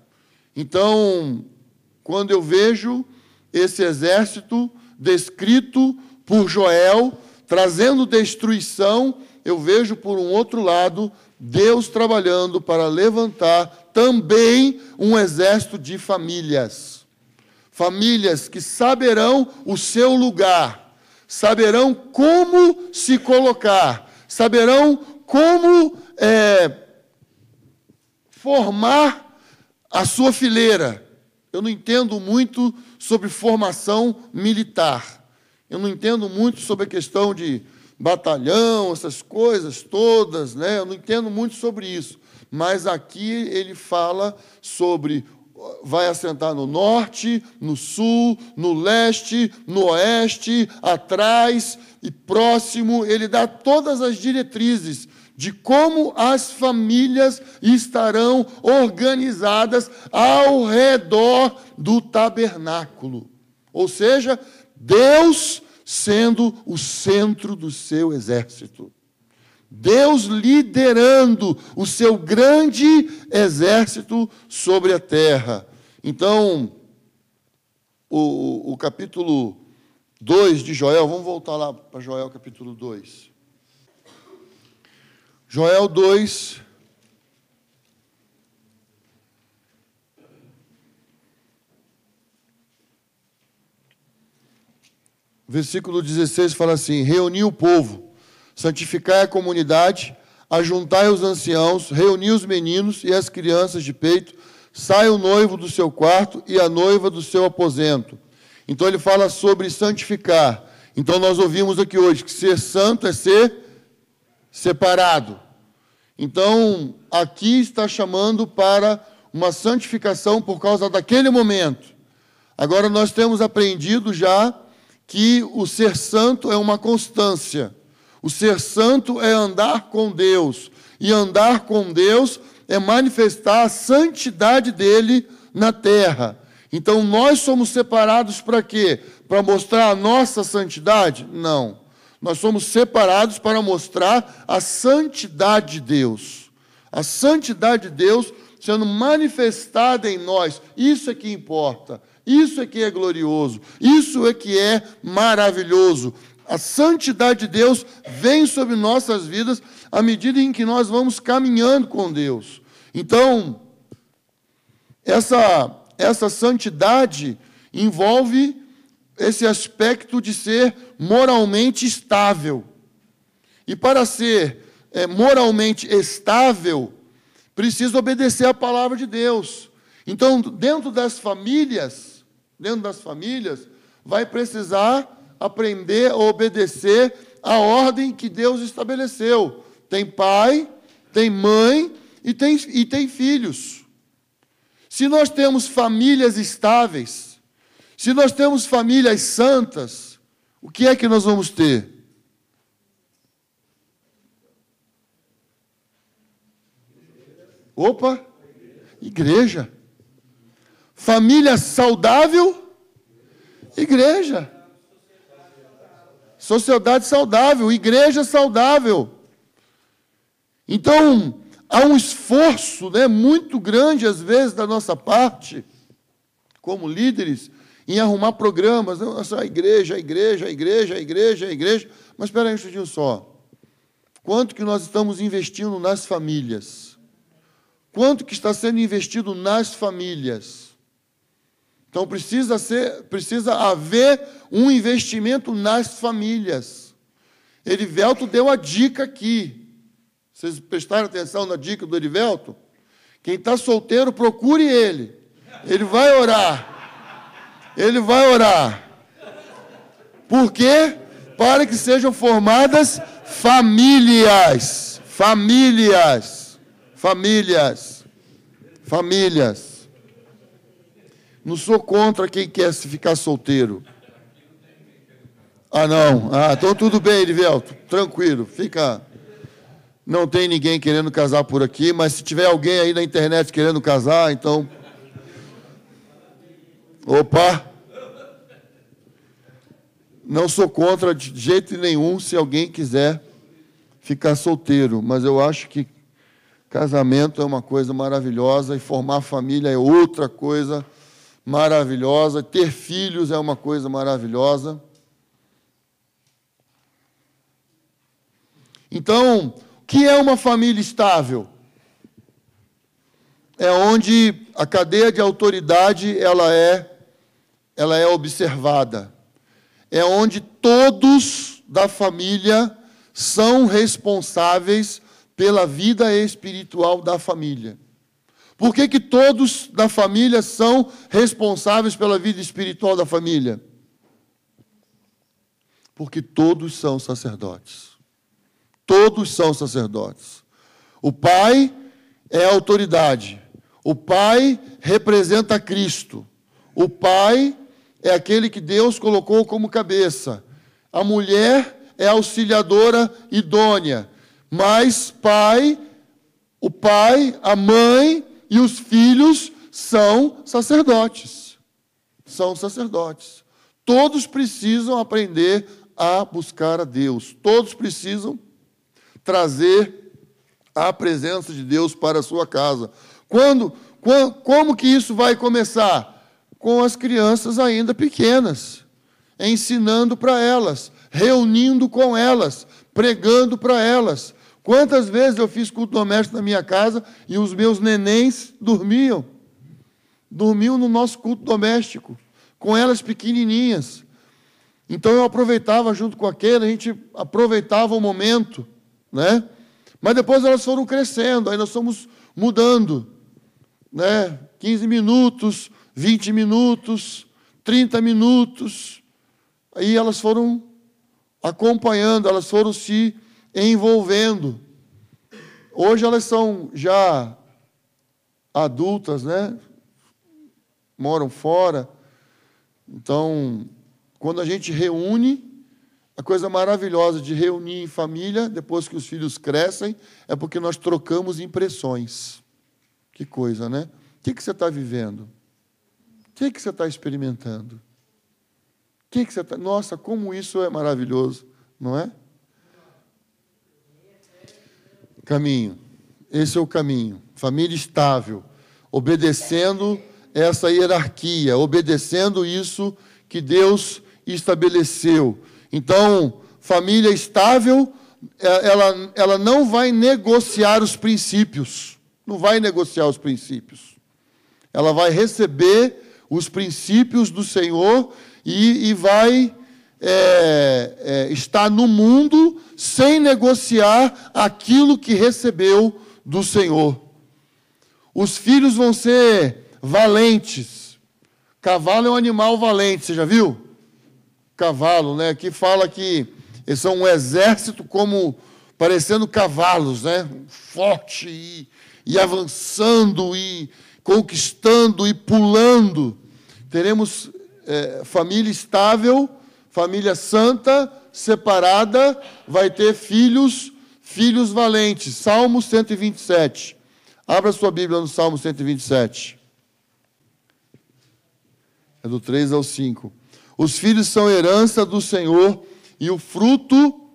Então, quando eu vejo esse exército descrito por Joel, trazendo destruição, eu vejo, por um outro lado, Deus trabalhando para levantar também um exército de famílias. Famílias que saberão o seu lugar, saberão como se colocar, saberão como formar a sua fileira. Eu não entendo muito sobre formação militar. Eu não entendo muito sobre a questão de batalhão, essas coisas todas, né? Eu não entendo muito sobre isso. Mas aqui ele fala sobre vai assentar no norte, no sul, no leste, no oeste, atrás e próximo. Ele dá todas as diretrizes de como as famílias estarão organizadas ao redor do tabernáculo. Ou seja, Deus sendo o centro do seu exército. Deus liderando o seu grande exército sobre a terra. Então, o capítulo 2 de Joel, vamos voltar lá para Joel capítulo 2. Joel 2, versículo 16 fala assim: reuni o povo, santificai a comunidade, ajuntai os anciãos, reuni os meninos e as crianças de peito, sai o noivo do seu quarto e a noiva do seu aposento. Então ele fala sobre santificar. Então nós ouvimos aqui hoje que ser santo é ser separado. Então aqui está chamando para uma santificação por causa daquele momento. Agora nós temos aprendido já que o ser santo é uma constância. O ser santo é andar com Deus. E andar com Deus é manifestar a santidade dele na terra. Então, nós somos separados para quê? Para mostrar a nossa santidade? Não. Nós somos separados para mostrar a santidade de Deus. A santidade de Deus sendo manifestada em nós. Isso é que importa. Isso é que é glorioso. Isso é que é maravilhoso. A santidade de Deus vem sobre nossas vidas à medida em que nós vamos caminhando com Deus. Então, essa santidade envolve esse aspecto de ser moralmente estável. E para ser moralmente estável, precisa obedecer à palavra de Deus. Então, dentro das famílias, vai precisar aprender a obedecer à ordem que Deus estabeleceu. Tem pai, tem mãe e tem filhos. Se nós temos famílias estáveis, se nós temos famílias santas, o que é que nós vamos ter? Opa! Igreja. Família saudável, igreja. Sociedade saudável, igreja saudável. Então, há um esforço, muito grande, às vezes, da nossa parte, como líderes, em arrumar programas. A igreja. Mas espera aí um instantinho só. Quanto que nós estamos investindo nas famílias? Quanto que está sendo investido nas famílias? Então, precisa haver um investimento nas famílias. Erivelto deu a dica aqui. Vocês prestaram atenção na dica do Erivelto? Quem está solteiro, procure ele. Ele vai orar. Ele vai orar. Por quê? Para que sejam formadas famílias. Famílias. Não sou contra quem quer ficar solteiro. Ah, não. Ah, então tudo bem, Erivelto. Tranquilo, fica. Não tem ninguém querendo casar por aqui, mas se tiver alguém aí na internet querendo casar, então... Opa! Não sou contra de jeito nenhum se alguém quiser ficar solteiro, mas eu acho que casamento é uma coisa maravilhosa e formar família é outra coisa maravilhosa, ter filhos é uma coisa maravilhosa. Então, o que é uma família estável? É onde a cadeia de autoridade ela é observada. É onde todos da família são responsáveis pela vida espiritual da família. Por que todos da família são responsáveis pela vida espiritual da família? Porque todos são sacerdotes. Todos são sacerdotes. O pai é a autoridade. O pai representa Cristo. O pai é aquele que Deus colocou como cabeça. A mulher é a auxiliadora idônea. Mas o pai, a mãe e os filhos são sacerdotes. São sacerdotes. Todos precisam aprender a buscar a Deus. Todos precisam trazer a presença de Deus para a sua casa. Como que isso vai começar? Com as crianças ainda pequenas, ensinando para elas, reunindo com elas, pregando para elas. Quantas vezes eu fiz culto doméstico na minha casa e os meus nenéns dormiam no nosso culto doméstico, com elas pequenininhas. Então eu aproveitava junto com aquele, a gente aproveitava o momento, né? Mas depois elas foram crescendo, aí nós fomos mudando, né? 15 minutos, 20 minutos, 30 minutos. Aí elas foram acompanhando, elas foram se envolvendo. Hoje elas são já adultas, né? Moram fora. Então, quando a gente reúne, a coisa maravilhosa de reunir em família, depois que os filhos crescem, é porque nós trocamos impressões. Que coisa, né? O que você está vivendo? O que você está experimentando? O que você está... Nossa, como isso é maravilhoso, não é? Caminho. Esse é o caminho. Família estável, obedecendo essa hierarquia, obedecendo isso que Deus estabeleceu. Então, família estável, ela não vai negociar os princípios. Não vai negociar os princípios. Ela vai receber os princípios do Senhor e vai estar no mundo sem negociar aquilo que recebeu do Senhor. Os filhos vão ser valentes. Cavalo é um animal valente, você já viu? Cavalo, né? Que fala que eles são um exército como parecendo cavalos, né? Forte e avançando e conquistando e pulando. Teremos família estável, família santa, separada, vai ter filhos valentes. Salmo 127. Abra sua Bíblia no Salmo 127. É do 3 ao 5. Os filhos são herança do Senhor, e o fruto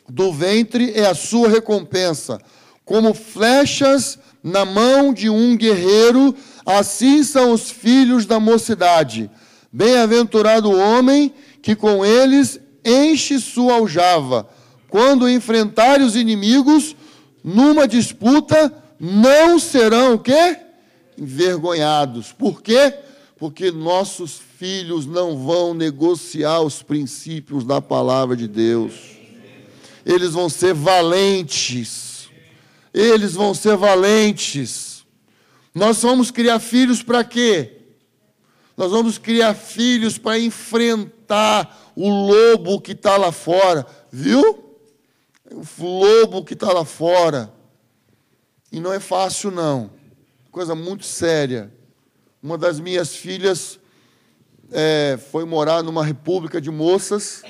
do ventre é a sua recompensa. Como flechas na mão de um guerreiro, assim são os filhos da mocidade. Bem-aventurado o homem que com eles enche sua aljava. Quando enfrentarem os inimigos numa disputa, não serão o quê? Envergonhados. Por quê? Porque nossos filhos não vão negociar os princípios da palavra de Deus. Eles vão ser valentes. Eles vão ser valentes. Nós vamos criar filhos para quê? Nós vamos criar filhos para enfrentar o lobo que está lá fora. Viu? O lobo que está lá fora. E não é fácil, não. Coisa muito séria. Uma das minhas filhas foi morar numa república de moças,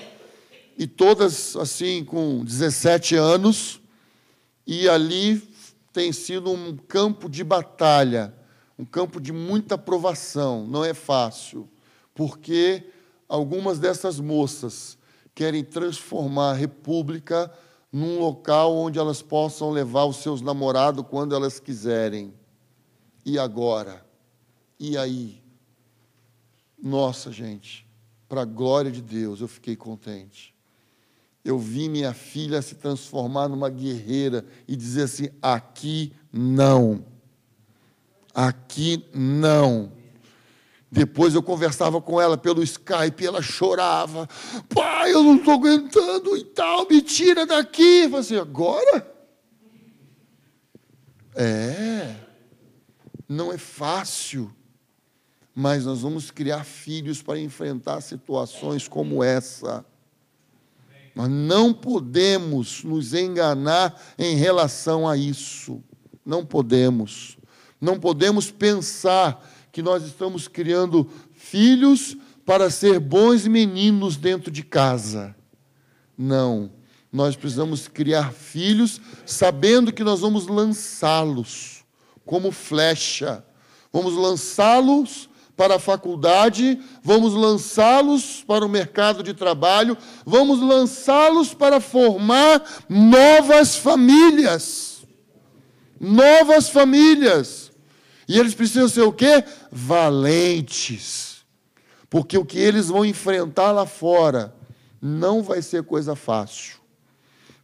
e todas, assim, com 17 anos, e ali tem sido um campo de batalha, um campo de muita provação. Não é fácil, porque algumas dessas moças querem transformar a república num local onde elas possam levar os seus namorados quando elas quiserem. E agora? E aí? Nossa, gente, para a glória de Deus, eu fiquei contente. Eu vi minha filha se transformar numa guerreira e dizer assim: aqui não. Aqui não. Depois eu conversava com ela pelo Skype, ela chorava. Pai, eu não estou aguentando e tal, me tira daqui. Eu falei assim: agora? Não é fácil, mas nós vamos criar filhos para enfrentar situações como essa. Nós não podemos nos enganar em relação a isso. Não podemos. Não podemos pensar que nós estamos criando filhos para ser bons meninos dentro de casa. Não. Nós precisamos criar filhos sabendo que nós vamos lançá-los como flecha. Vamos lançá-los para a faculdade, vamos lançá-los para o mercado de trabalho, vamos lançá-los para formar novas famílias. Novas famílias. E eles precisam ser o quê? Valentes. Porque o que eles vão enfrentar lá fora não vai ser coisa fácil.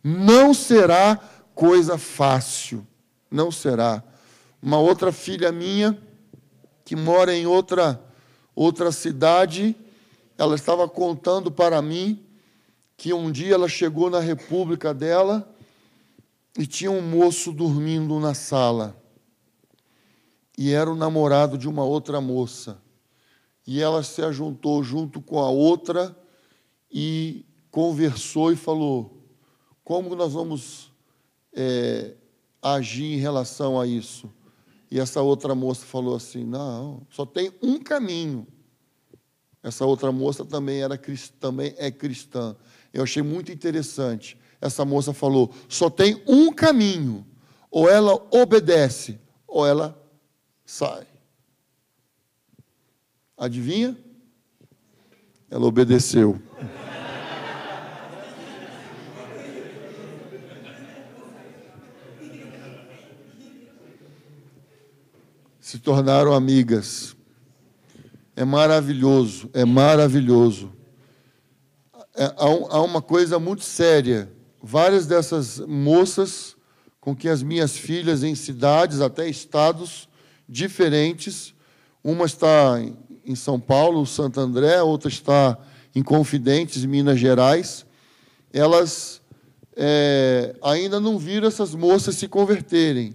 Não será coisa fácil. Não será. Uma outra filha minha, que mora em outra cidade, ela estava contando para mim que um dia ela chegou na república dela e tinha um moço dormindo na sala. E era o namorado de uma outra moça. E ela se ajuntou junto com a outra e conversou e falou: como nós vamos agir em relação a isso? E essa outra moça falou assim: não, só tem um caminho. Essa outra moça também é cristã. Eu achei muito interessante. Essa moça falou: só tem um caminho. Ou ela obedece, ou ela sai. Adivinha? Ela obedeceu. Se tornaram amigas. É maravilhoso, é maravilhoso. Há uma coisa muito séria. Várias dessas moças com que as minhas filhas em cidades, até estados diferentes, uma está em São Paulo, Santo André, outra está em Confidentes, Minas Gerais, elas ainda não viram essas moças se converterem,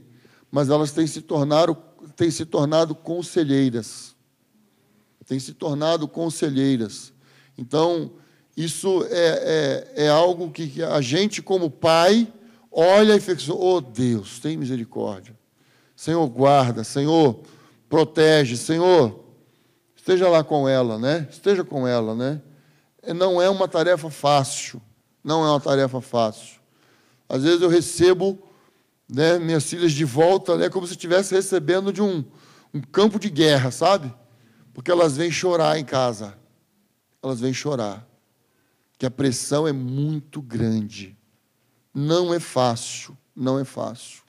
mas elas têm se tornado conselheiras. Têm se tornado conselheiras. Então, isso é algo que a gente, como pai, olha e fica assim: oh, Deus, tem misericórdia. Senhor, guarda. Senhor, protege. Senhor, esteja lá com ela, né? Esteja com ela, né? Não é uma tarefa fácil. Não é uma tarefa fácil. Às vezes eu recebo, né, minhas filhas de volta, né, como se estivesse recebendo de um campo de guerra, sabe? Porque elas vêm chorar em casa. Elas vêm chorar. Que a pressão é muito grande. Não é fácil. Não é fácil.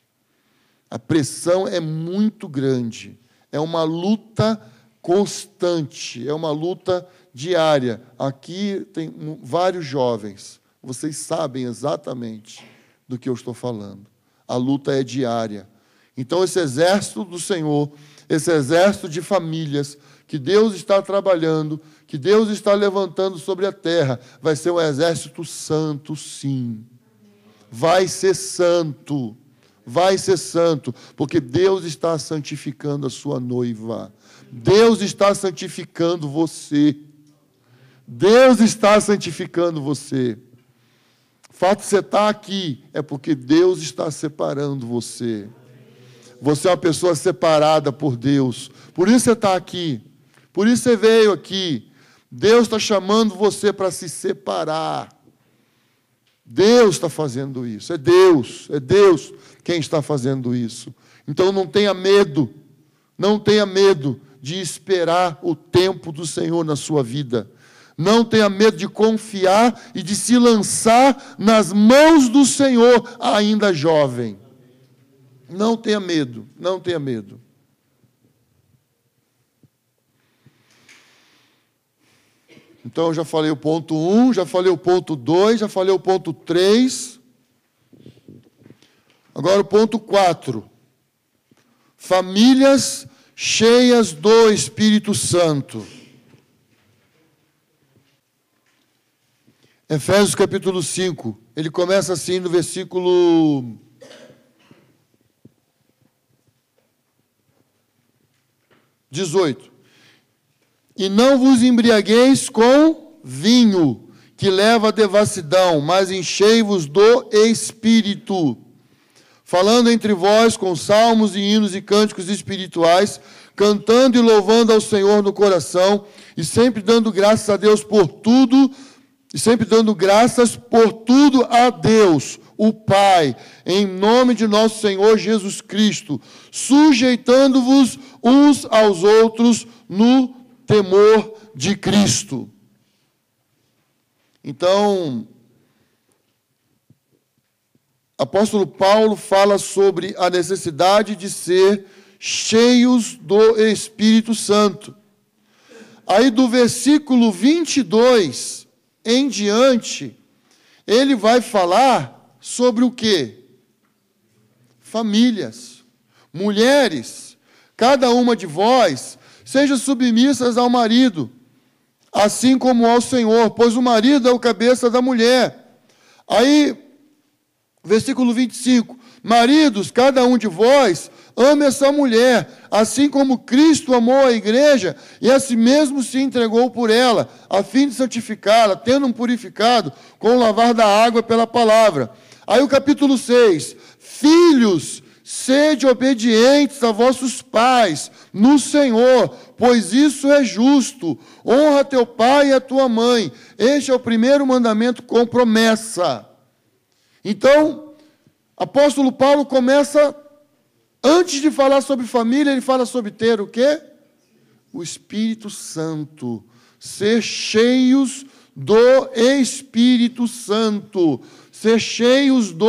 A pressão é muito grande. É uma luta constante. É uma luta diária. Aqui tem vários jovens. Vocês sabem exatamente do que eu estou falando. A luta é diária. Então, esse exército do Senhor, esse exército de famílias que Deus está trabalhando, que Deus está levantando sobre a terra, vai ser um exército santo, sim. Vai ser santo. Vai ser santo, porque Deus está santificando a sua noiva. Deus está santificando você. Deus está santificando você. O fato de você estar aqui é porque Deus está separando você. Você é uma pessoa separada por Deus. Por isso você está aqui. Por isso você veio aqui. Deus está chamando você para se separar. Deus está fazendo isso. É Deus quem está fazendo isso. Então não tenha medo. Não tenha medo de esperar o tempo do Senhor na sua vida. Não tenha medo de confiar e de se lançar nas mãos do Senhor ainda jovem. Não tenha medo, não tenha medo. Então, eu já falei o ponto 1, já falei o ponto 2, já falei o ponto 3. Agora o ponto 4. Famílias cheias do Espírito Santo. Efésios capítulo 5, ele começa assim no versículo 18. E não vos embriagueis com vinho, que leva à devassidão, mas enchei-vos do Espírito, falando entre vós com salmos e hinos e cânticos espirituais, cantando e louvando ao Senhor no coração, e sempre dando graças a Deus por tudo, a Deus, o Pai, em nome de nosso Senhor Jesus Cristo, sujeitando-vos uns aos outros no temor de Cristo. Então, apóstolo Paulo fala sobre a necessidade de ser cheios do Espírito Santo. Aí do versículo 22 em diante, ele vai falar sobre o quê? Famílias. Mulheres, cada uma de vós, seja submissas ao marido, assim como ao Senhor, pois o marido é o cabeça da mulher. Aí, versículo 25, maridos, cada um de vós ame essa mulher, assim como Cristo amou a igreja e a si mesmo se entregou por ela, a fim de santificá-la, tendo-o purificado com o lavar da água pela palavra. Aí o capítulo 6, filhos, sede obedientes a vossos pais no Senhor, pois isso é justo. Honra teu pai e a tua mãe. Este é o primeiro mandamento com promessa. Então, apóstolo Paulo começa, antes de falar sobre família, ele fala sobre ter o quê? O Espírito Santo. Ser cheios do Espírito Santo. Ser cheios do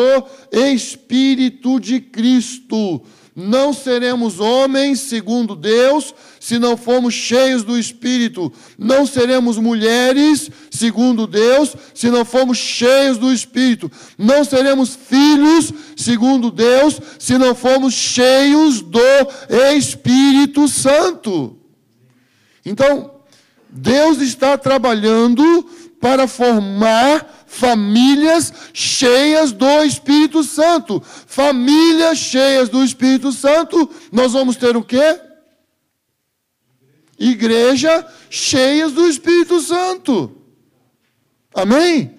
Espírito de Cristo. Não seremos homens, segundo Deus, se não formos cheios do Espírito. Não seremos mulheres, segundo Deus, se não formos cheios do Espírito. Não seremos filhos, segundo Deus, se não formos cheios do Espírito Santo. Então, Deus está trabalhando para formar famílias cheias do Espírito Santo. Famílias cheias do Espírito Santo, nós vamos ter o quê? Igreja cheias do Espírito Santo. Amém?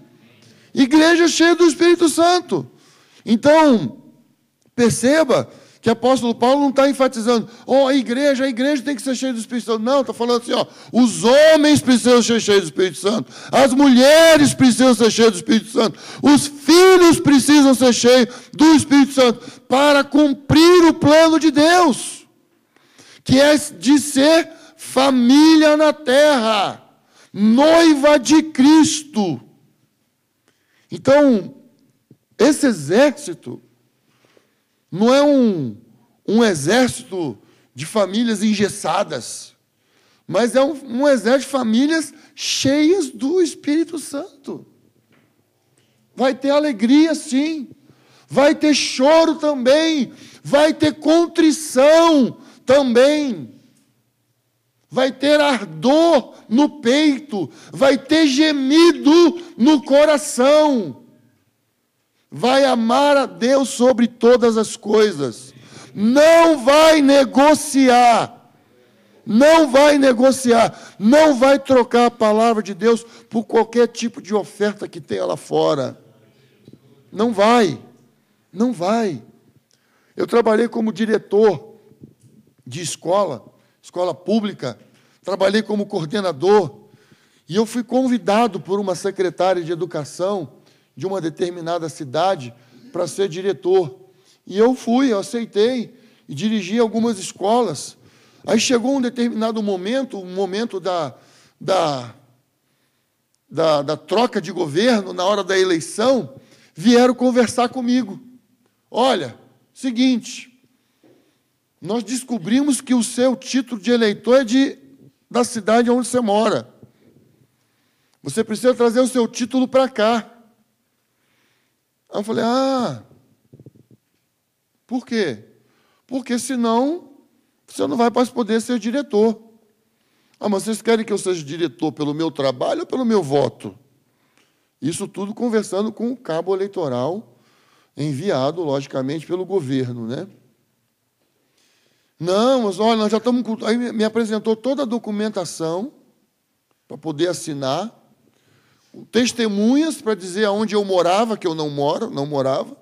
Igreja cheia do Espírito Santo. Então, perceba que o apóstolo Paulo não está enfatizando, a igreja tem que ser cheia do Espírito Santo. Não, está falando assim, os homens precisam ser cheios do Espírito Santo, as mulheres precisam ser cheias do Espírito Santo, os filhos precisam ser cheios do Espírito Santo, para cumprir o plano de Deus, que é de ser família na terra, noiva de Cristo. Então, esse exército não é um exército de famílias engessadas, mas é um exército de famílias cheias do Espírito Santo. Vai ter alegria, sim. Vai ter choro também. Vai ter contrição também. Vai ter ardor no peito. Vai ter gemido no coração. Vai amar a Deus sobre todas as coisas. Não vai negociar. Não vai negociar. Não vai trocar a palavra de Deus por qualquer tipo de oferta que tenha lá fora. Não vai. Não vai. Eu trabalhei como diretor de escola pública. Trabalhei como coordenador. E eu fui convidado por uma secretária de educação de uma determinada cidade para ser diretor. E eu aceitei e dirigi algumas escolas. Aí chegou um determinado momento, da troca de governo, na hora da eleição, vieram conversar comigo. Olha, seguinte, nós descobrimos que o seu título de eleitor é da cidade onde você mora. Você precisa trazer o seu título para cá. Aí eu falei, por quê? Porque senão você não vai mais poder ser diretor. Mas vocês querem que eu seja diretor pelo meu trabalho ou pelo meu voto? Isso tudo conversando com o cabo eleitoral, enviado, logicamente, pelo governo, né? Não, mas olha, nós já estamos... Aí me apresentou toda a documentação para poder assinar, testemunhas para dizer aonde eu morava, que eu não morava,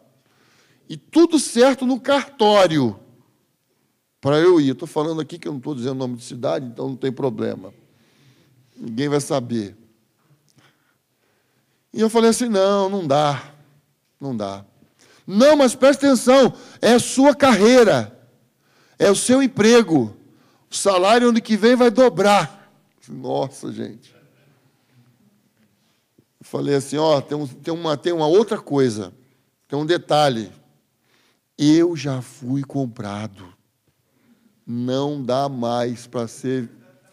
e tudo certo no cartório para eu ir. Estou falando aqui que eu não estou dizendo o nome de cidade, então não tem problema. Ninguém vai saber. E eu falei assim, não dá. Não, mas presta atenção, é a sua carreira, é o seu emprego, o salário ano que vem vai dobrar. Nossa, gente. Falei assim, tem uma outra coisa, tem um detalhe. Eu já fui comprado. Não dá mais para ser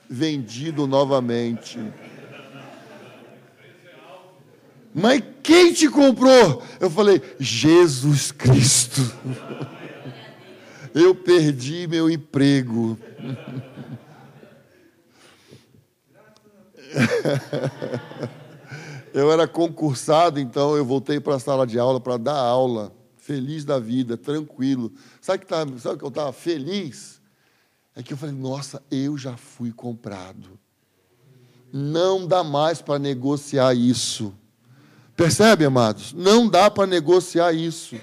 vendido novamente. Mas quem te comprou? Eu falei, Jesus Cristo. Eu perdi meu emprego. Eu era concursado, então eu voltei para a sala de aula para dar aula, feliz da vida, tranquilo. Sabe que eu estava feliz? É que eu falei, nossa, eu já fui comprado. Não dá mais para negociar isso. Percebe, amados? Não dá para negociar isso.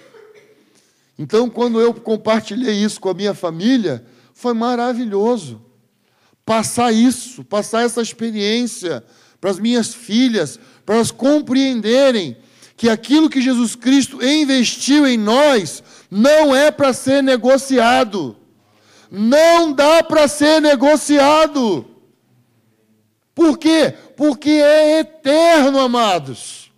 Então, quando eu compartilhei isso com a minha família, foi maravilhoso. Passar essa experiência para as minhas filhas, para elas compreenderem que aquilo que Jesus Cristo investiu em nós não é para ser negociado. Não dá para ser negociado. Por quê? Porque é eterno, amados.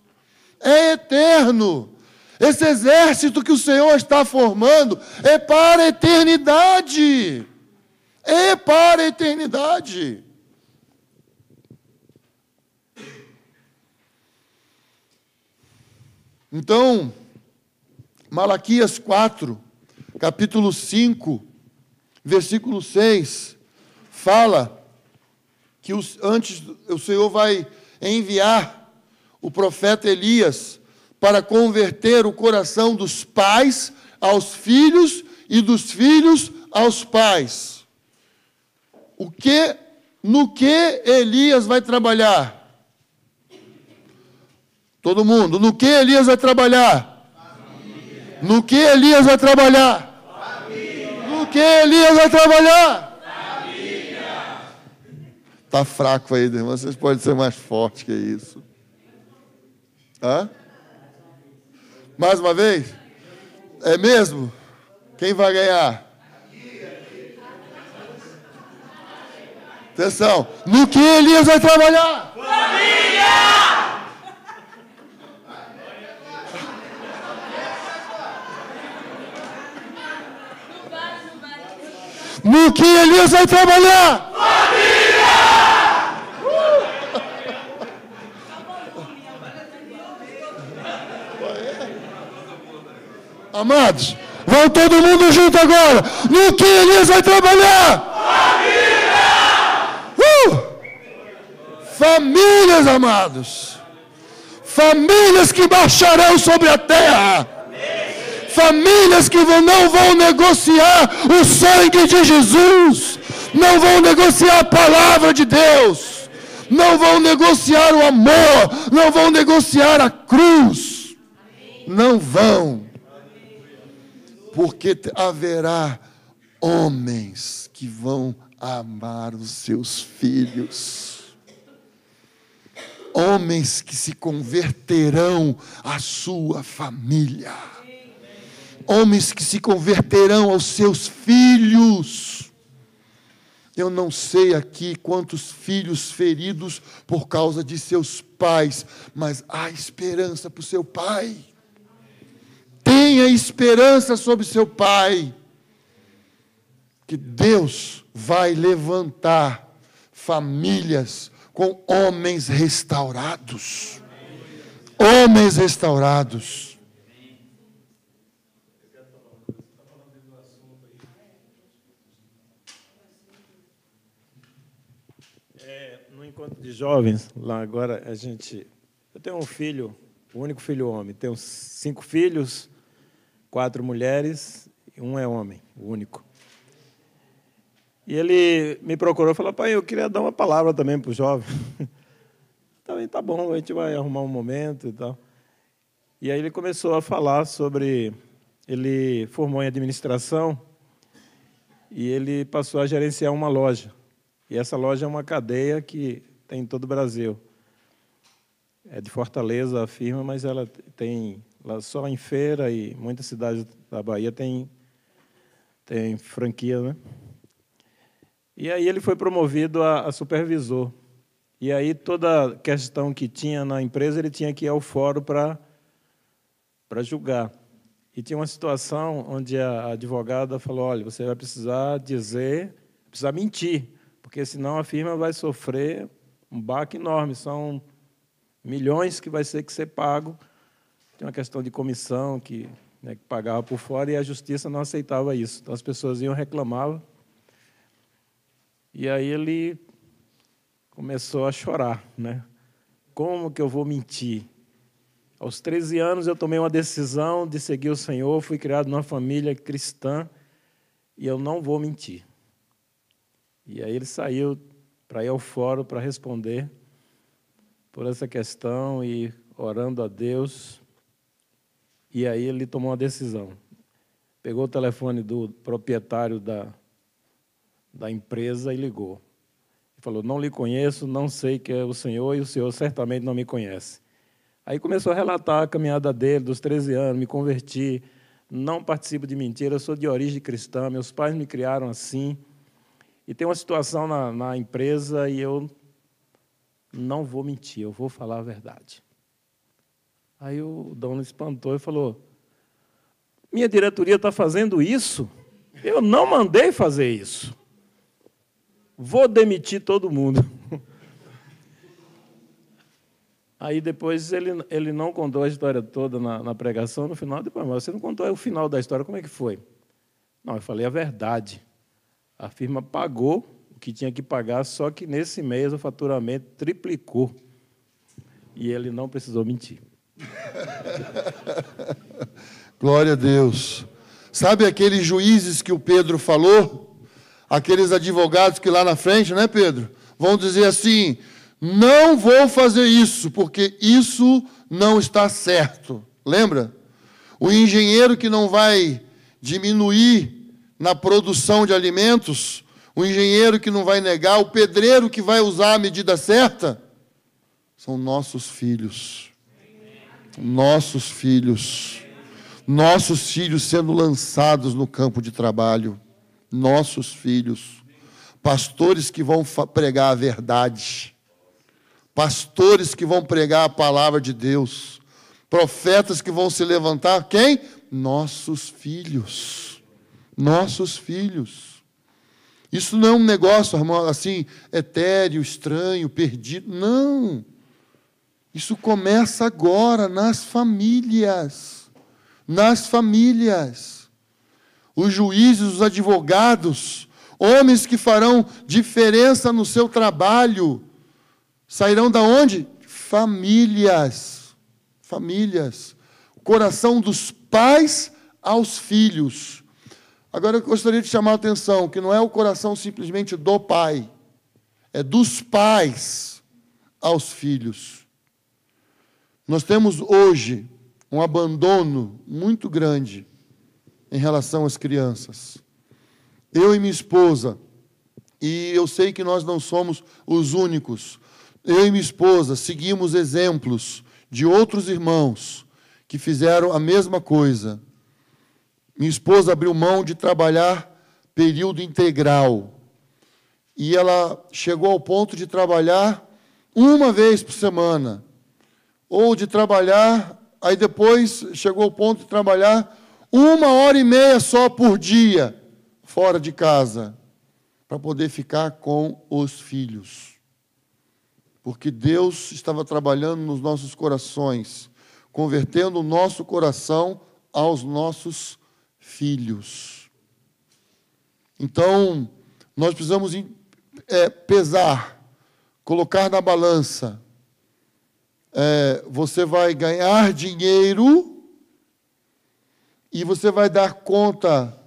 É eterno. Esse exército que o Senhor está formando é para a eternidade. É para a eternidade. Então, Malaquias 4, capítulo 5, versículo 6, fala que antes o Senhor vai enviar o profeta Elias para converter o coração dos pais aos filhos e dos filhos aos pais. No que Elias vai trabalhar? Todo mundo, no que Elias vai trabalhar? Família. No que Elias vai trabalhar? Família. No que Elias vai trabalhar? Está fraco aí, irmão. Vocês podem ser mais fortes que isso. Hã? Mais uma vez? É mesmo? Quem vai ganhar? Atenção. No que Elias vai trabalhar? Família! No que Elias vai trabalhar? Família! Amados, vão todo mundo junto agora. No que Elias vai trabalhar? Família! Famílias, amados. Famílias que marcharão sobre a terra. Famílias que não vão negociar o sangue de Jesus, não vão negociar a palavra de Deus, não vão negociar o amor, não vão negociar a cruz, não vão, porque haverá homens que vão amar os seus filhos, homens que se converterão à sua família, homens que se converterão aos seus filhos. Eu não sei aqui quantos filhos feridos por causa de seus pais, mas há esperança para o seu pai. Tenha esperança sobre seu pai, que Deus vai levantar famílias com homens restaurados. Homens restaurados. No encontro de jovens, lá agora, eu tenho um filho, o único filho homem. Tenho 5 filhos, 4 mulheres, e um é homem, o único. E ele me procurou e falou, pai, eu queria dar uma palavra também para o jovem. Também tá bom, a gente vai arrumar um momento e tal. E aí ele começou a falar sobre... Ele formou em administração e ele passou a gerenciar uma loja. E essa loja é uma cadeia que tem em todo o Brasil. É de Fortaleza a firma, mas ela tem lá só em Feira e muitas cidades da Bahia tem franquia, né? E aí ele foi promovido a supervisor. E aí toda questão que tinha na empresa ele tinha que ir ao fórum para julgar. E tinha uma situação onde a advogada falou, olha, você vai precisar mentir, porque senão a firma vai sofrer um baque enorme. São milhões que vai ter que ser pago. Tem uma questão de comissão que pagava por fora e a justiça não aceitava isso. Então, as pessoas iam reclamavam. E aí ele começou a chorar, né? Como que eu vou mentir? Aos 13 anos eu tomei uma decisão de seguir o Senhor, fui criado numa família cristã e eu não vou mentir. E aí ele saiu para ir ao fórum para responder por essa questão e orando a Deus. E aí ele tomou uma decisão. Pegou o telefone do proprietário da empresa e ligou. Ele falou, não lhe conheço, não sei que é o senhor e o senhor certamente não me conhece. Aí começou a relatar a caminhada dele, dos 13 anos, me converti, não participo de mentira, eu sou de origem cristã, meus pais me criaram assim, e tem uma situação na empresa e eu não vou mentir, eu vou falar a verdade. Aí o dono espantou e falou, minha diretoria está fazendo isso? Eu não mandei fazer isso. Vou demitir todo mundo. Aí depois ele não contou a história toda na pregação, no final, depois, mas você não contou o final da história, como é que foi? Não, eu falei a verdade. A firma pagou o que tinha que pagar, só que nesse mês o faturamento triplicou. E ele não precisou mentir. Glória a Deus. Sabe aqueles juízes que o Pedro falou? Aqueles advogados que lá na frente, né, Pedro? Vão dizer assim, não vou fazer isso, porque isso não está certo. Lembra? O engenheiro que não vai diminuir na produção de alimentos, o engenheiro que não vai negar, o pedreiro que vai usar a medida certa, são nossos filhos. Nossos filhos. Nossos filhos sendo lançados no campo de trabalho. Nossos filhos. Pastores que vão pregar a verdade. Pastores que vão pregar a palavra de Deus. Profetas que vão se levantar. Quem? Nossos filhos. Nossos filhos. Isso não é um negócio, irmão, assim, etéreo, estranho, perdido. Não. Isso começa agora, nas famílias. Nas famílias. Os juízes, os advogados, homens que farão diferença no seu trabalho, sairão da onde? Famílias. Famílias. O coração dos pais aos filhos. Agora eu gostaria de chamar a atenção que não é o coração simplesmente do pai, é dos pais aos filhos. Nós temos hoje um abandono muito grande em relação às crianças. Eu e minha esposa, e eu sei que nós não somos os únicos, eu e minha esposa seguimos exemplos de outros irmãos que fizeram a mesma coisa. Minha esposa abriu mão de trabalhar período integral. E ela chegou ao ponto de trabalhar uma vez por semana. Ou de trabalhar, aí depois chegou ao ponto de trabalhar 1h30 só por dia, fora de casa, para poder ficar com os filhos. Porque Deus estava trabalhando nos nossos corações, convertendo o nosso coração aos nossos filhos. Então, nós precisamos pesar, colocar na balança. Você vai ganhar dinheiro e você vai dar conta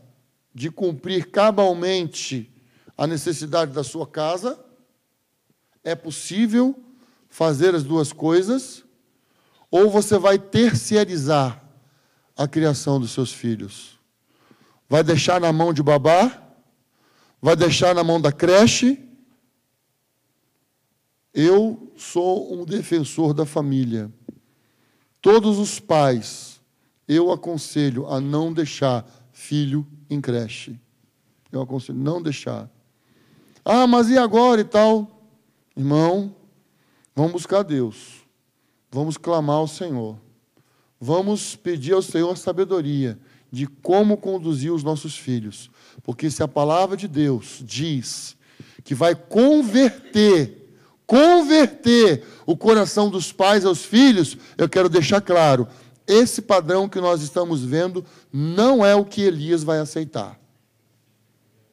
de cumprir cabalmente a necessidade da sua casa. É possível fazer as duas coisas, ou você vai terceirizar a criação dos seus filhos. Vai deixar na mão de babá? Vai deixar na mão da creche? Eu sou um defensor da família. Todos os pais, eu aconselho a não deixar filho em creche. Eu aconselho não deixar. Ah, mas e agora e tal? Irmão, vamos buscar Deus. Vamos clamar ao Senhor. Vamos pedir ao Senhor sabedoria de como conduzir os nossos filhos. Porque se a palavra de Deus diz que vai converter o coração dos pais aos filhos, eu quero deixar claro, esse padrão que nós estamos vendo não é o que Elias vai aceitar.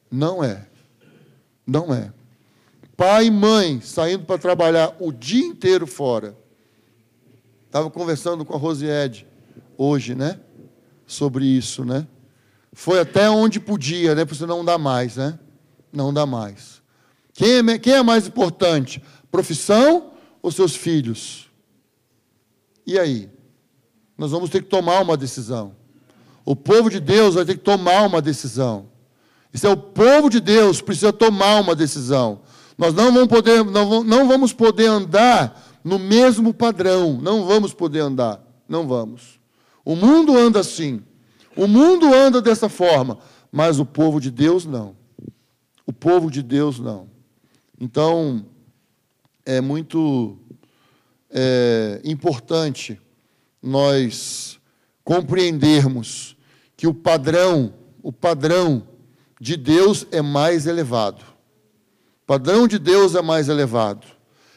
Não é. Não é. pai e mãe saindo para trabalhar o dia inteiro fora. Estava conversando com a Rosiede hoje, né? Sobre isso, né? Foi até onde podia, né? Porque você não dá mais, né? Não dá mais. Quem é mais importante? Profissão ou seus filhos? E aí? Nós vamos ter que tomar uma decisão. O povo de Deus vai ter que tomar uma decisão. Isso é o povo de Deus precisa tomar uma decisão. Nós não vamos poder andar no mesmo padrão. Não vamos poder andar. Não vamos. O mundo anda assim. O mundo anda dessa forma. Mas o povo de Deus não. O povo de Deus não. Então, é muito importante nós compreendermos que o padrão de Deus é mais elevado. O padrão de Deus é mais elevado.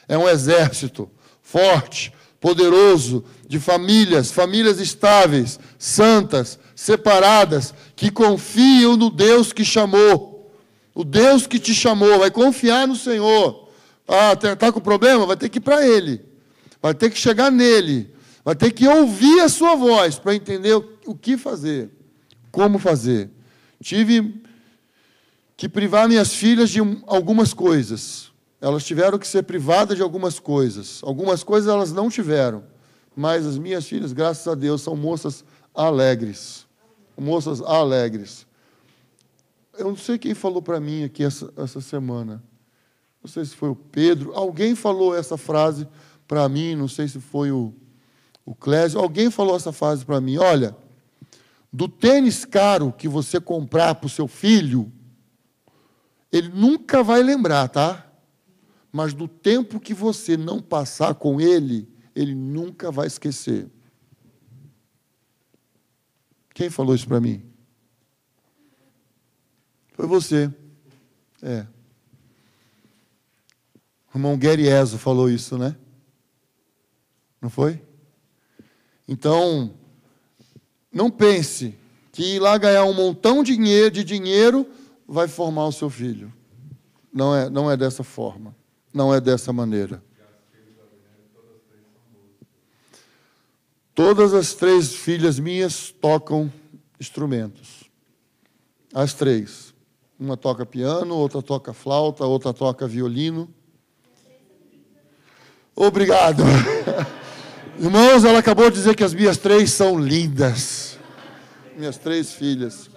É um exército forte, poderoso, de famílias estáveis, santas, separadas, que confiam no Deus que chamou. O Deus que te chamou, vai confiar no Senhor. Ah, está com problema? Vai ter que ir para Ele. Vai ter que chegar nele. Vai ter que ouvir a sua voz para entender o que fazer, como fazer. Tive que privar minhas filhas de algumas coisas. Elas tiveram que ser privadas de algumas coisas. Algumas coisas elas não tiveram. Mas as minhas filhas, graças a Deus, são moças alegres. Moças alegres. Eu não sei quem falou para mim aqui essa semana. Não sei se foi o Pedro. Alguém falou essa frase para mim, não sei se foi o Clésio. Alguém falou essa frase para mim. Olha, do tênis caro que você comprar para o seu filho, ele nunca vai lembrar, tá? Mas do tempo que você não passar com ele, ele nunca vai esquecer. Quem falou isso para mim? Foi você. O irmão Gueriezo falou isso, né? Não foi? Então, não pense que ir lá ganhar um montão de dinheiro vai formar o seu filho. Não é dessa forma. Não é dessa maneira. Todas as 3 filhas minhas tocam instrumentos. As 3. Uma toca piano, outra toca flauta, outra toca violino. Obrigado. Irmãos, ela acabou de dizer que as minhas 3 são lindas. Minhas 3 filhas.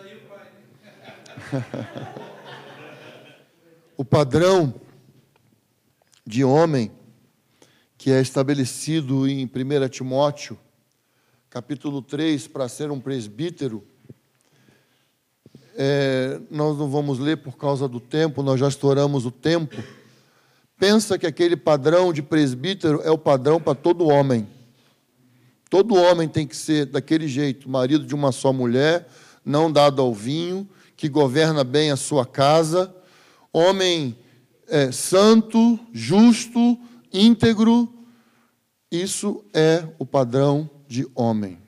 O padrão de homem que é estabelecido em 1 Timóteo, capítulo 3, para ser um presbítero, nós não vamos ler por causa do tempo, nós já estouramos o tempo. Pensa que aquele padrão de presbítero é o padrão para todo homem. Todo homem tem que ser daquele jeito, marido de uma só mulher, não dado ao vinho, que governa bem a sua casa, homem santo, justo, íntegro. Isso é o padrão de homem.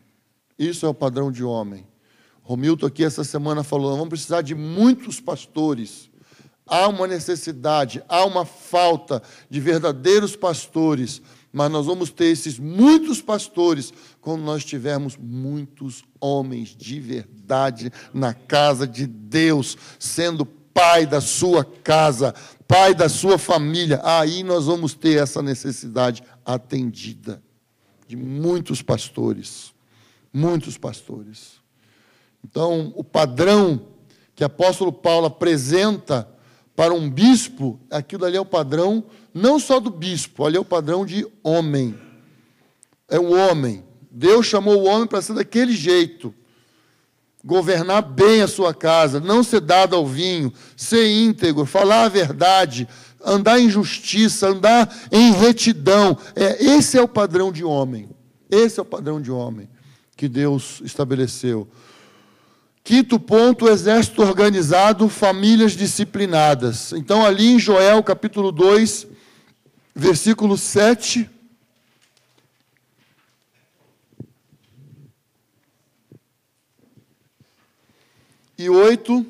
Isso é o padrão de homem. Romilton aqui essa semana falou, nós vamos precisar de muitos pastores. Há uma necessidade, há uma falta de verdadeiros pastores, mas nós vamos ter esses muitos pastores quando nós tivermos muitos homens de verdade na casa de Deus, sendo pai da sua casa, pai da sua família. Aí nós vamos ter essa necessidade atendida de muitos pastores. Muitos pastores. Então, o padrão que o apóstolo Paulo apresenta para um bispo, aquilo ali é o padrão, não só do bispo, ali é o padrão de homem. É um homem. Deus chamou o homem para ser daquele jeito. Governar bem a sua casa, não ser dado ao vinho, ser íntegro, falar a verdade, andar em justiça, andar em retidão. Esse é o padrão de homem. Esse é o padrão de homem que Deus estabeleceu. Quinto ponto, exército organizado, famílias disciplinadas. Então, ali em Joel, capítulo 2, versículo 7. E 8,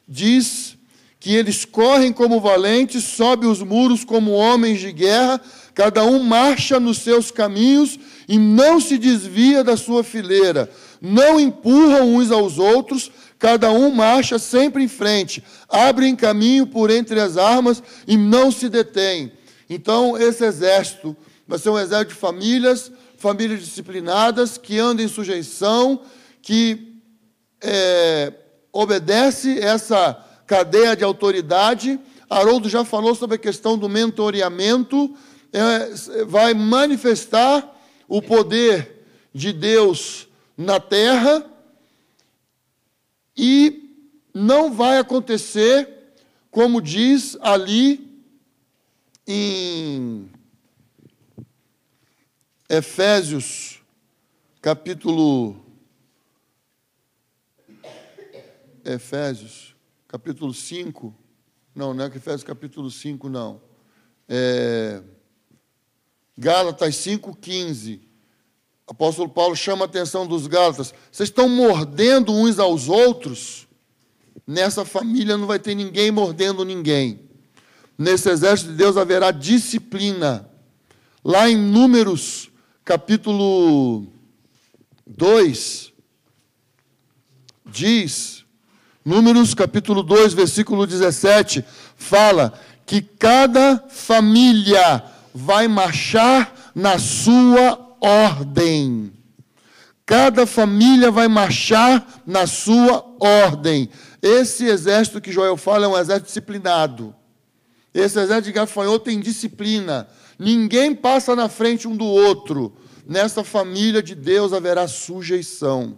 diz que eles correm como valentes, sobe os muros como homens de guerra, cada um marcha nos seus caminhos e não se desvia da sua fileira, não empurram uns aos outros, cada um marcha sempre em frente, abrem caminho por entre as armas e não se detêm. Então, esse exército vai ser um exército de famílias disciplinadas, que andam em sujeição, que obedece essa cadeia de autoridade. Haroldo já falou sobre a questão do mentoreamento, vai manifestar o poder de Deus na terra, e não vai acontecer, como diz ali em Efésios, capítulo 5, não é Efésios capítulo 5, não. Gálatas 5,15. O apóstolo Paulo chama a atenção dos Gálatas. Vocês estão mordendo uns aos outros? Nessa família não vai ter ninguém mordendo ninguém. Nesse exército de Deus haverá disciplina. Lá em Números, capítulo 2, diz, Números, capítulo 2, versículo 17, fala que cada família vai marchar na sua ordem. Cada família vai marchar na sua ordem. Esse exército que Joel fala é um exército disciplinado. Esse exército de gafanhoto tem disciplina. Ninguém passa na frente um do outro. Nessa família de Deus haverá sujeição,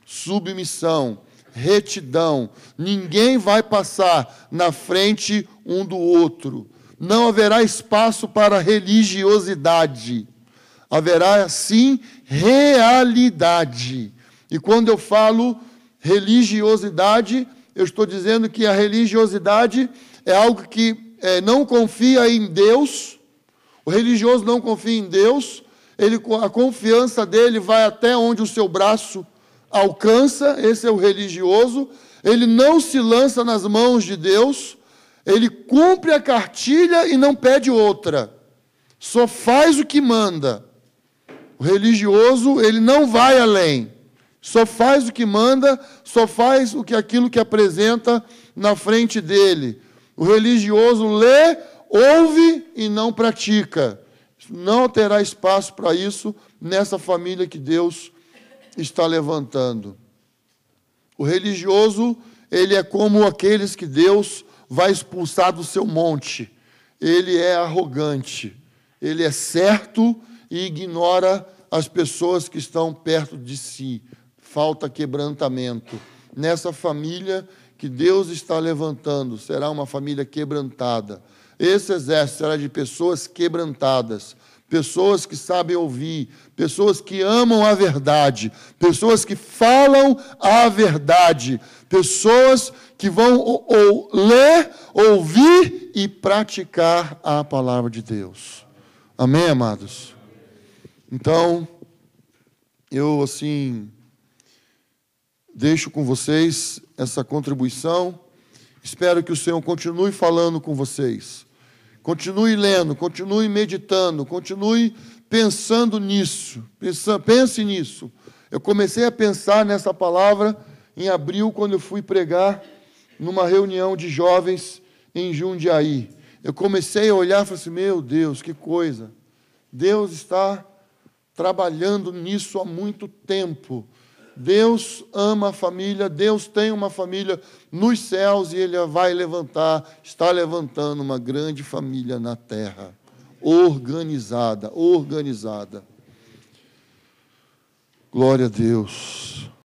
submissão, retidão. Ninguém vai passar na frente um do outro. Não haverá espaço para religiosidade. Haverá, sim, realidade. E quando eu falo religiosidade, eu estou dizendo que a religiosidade é algo que não confia em Deus. O religioso não confia em Deus. A confiança dele vai até onde o seu braço alcança. Esse é o religioso. Ele não se lança nas mãos de Deus. Ele cumpre a cartilha e não pede outra. Só faz o que manda. O religioso, ele não vai além. Só faz o que manda, só faz aquilo que apresenta na frente dele. O religioso lê, ouve e não pratica. Não terá espaço para isso nessa família que Deus está levantando. O religioso, ele é como aqueles que Deus vai expulsar do seu monte. Ele é arrogante, ele é certo e ignora as pessoas que estão perto de si. Falta quebrantamento. Nessa família que Deus está levantando, será uma família quebrantada. Esse exército será de pessoas quebrantadas, pessoas que sabem ouvir, pessoas que amam a verdade, pessoas que falam a verdade, pessoas que vão ler, ouvir e praticar a palavra de Deus. Amém, amados? Então, eu, deixo com vocês essa contribuição. Espero que o Senhor continue falando com vocês. Continue lendo, continue meditando, continue pensando nisso. Pense nisso. Eu comecei a pensar nessa palavra em abril, quando eu fui pregar numa reunião de jovens em Jundiaí. Eu comecei a olhar e falei assim, meu Deus, que coisa. Deus está trabalhando nisso há muito tempo. Deus ama a família, Deus tem uma família nos céus e Ele está levantando uma grande família na terra, organizada. Glória a Deus.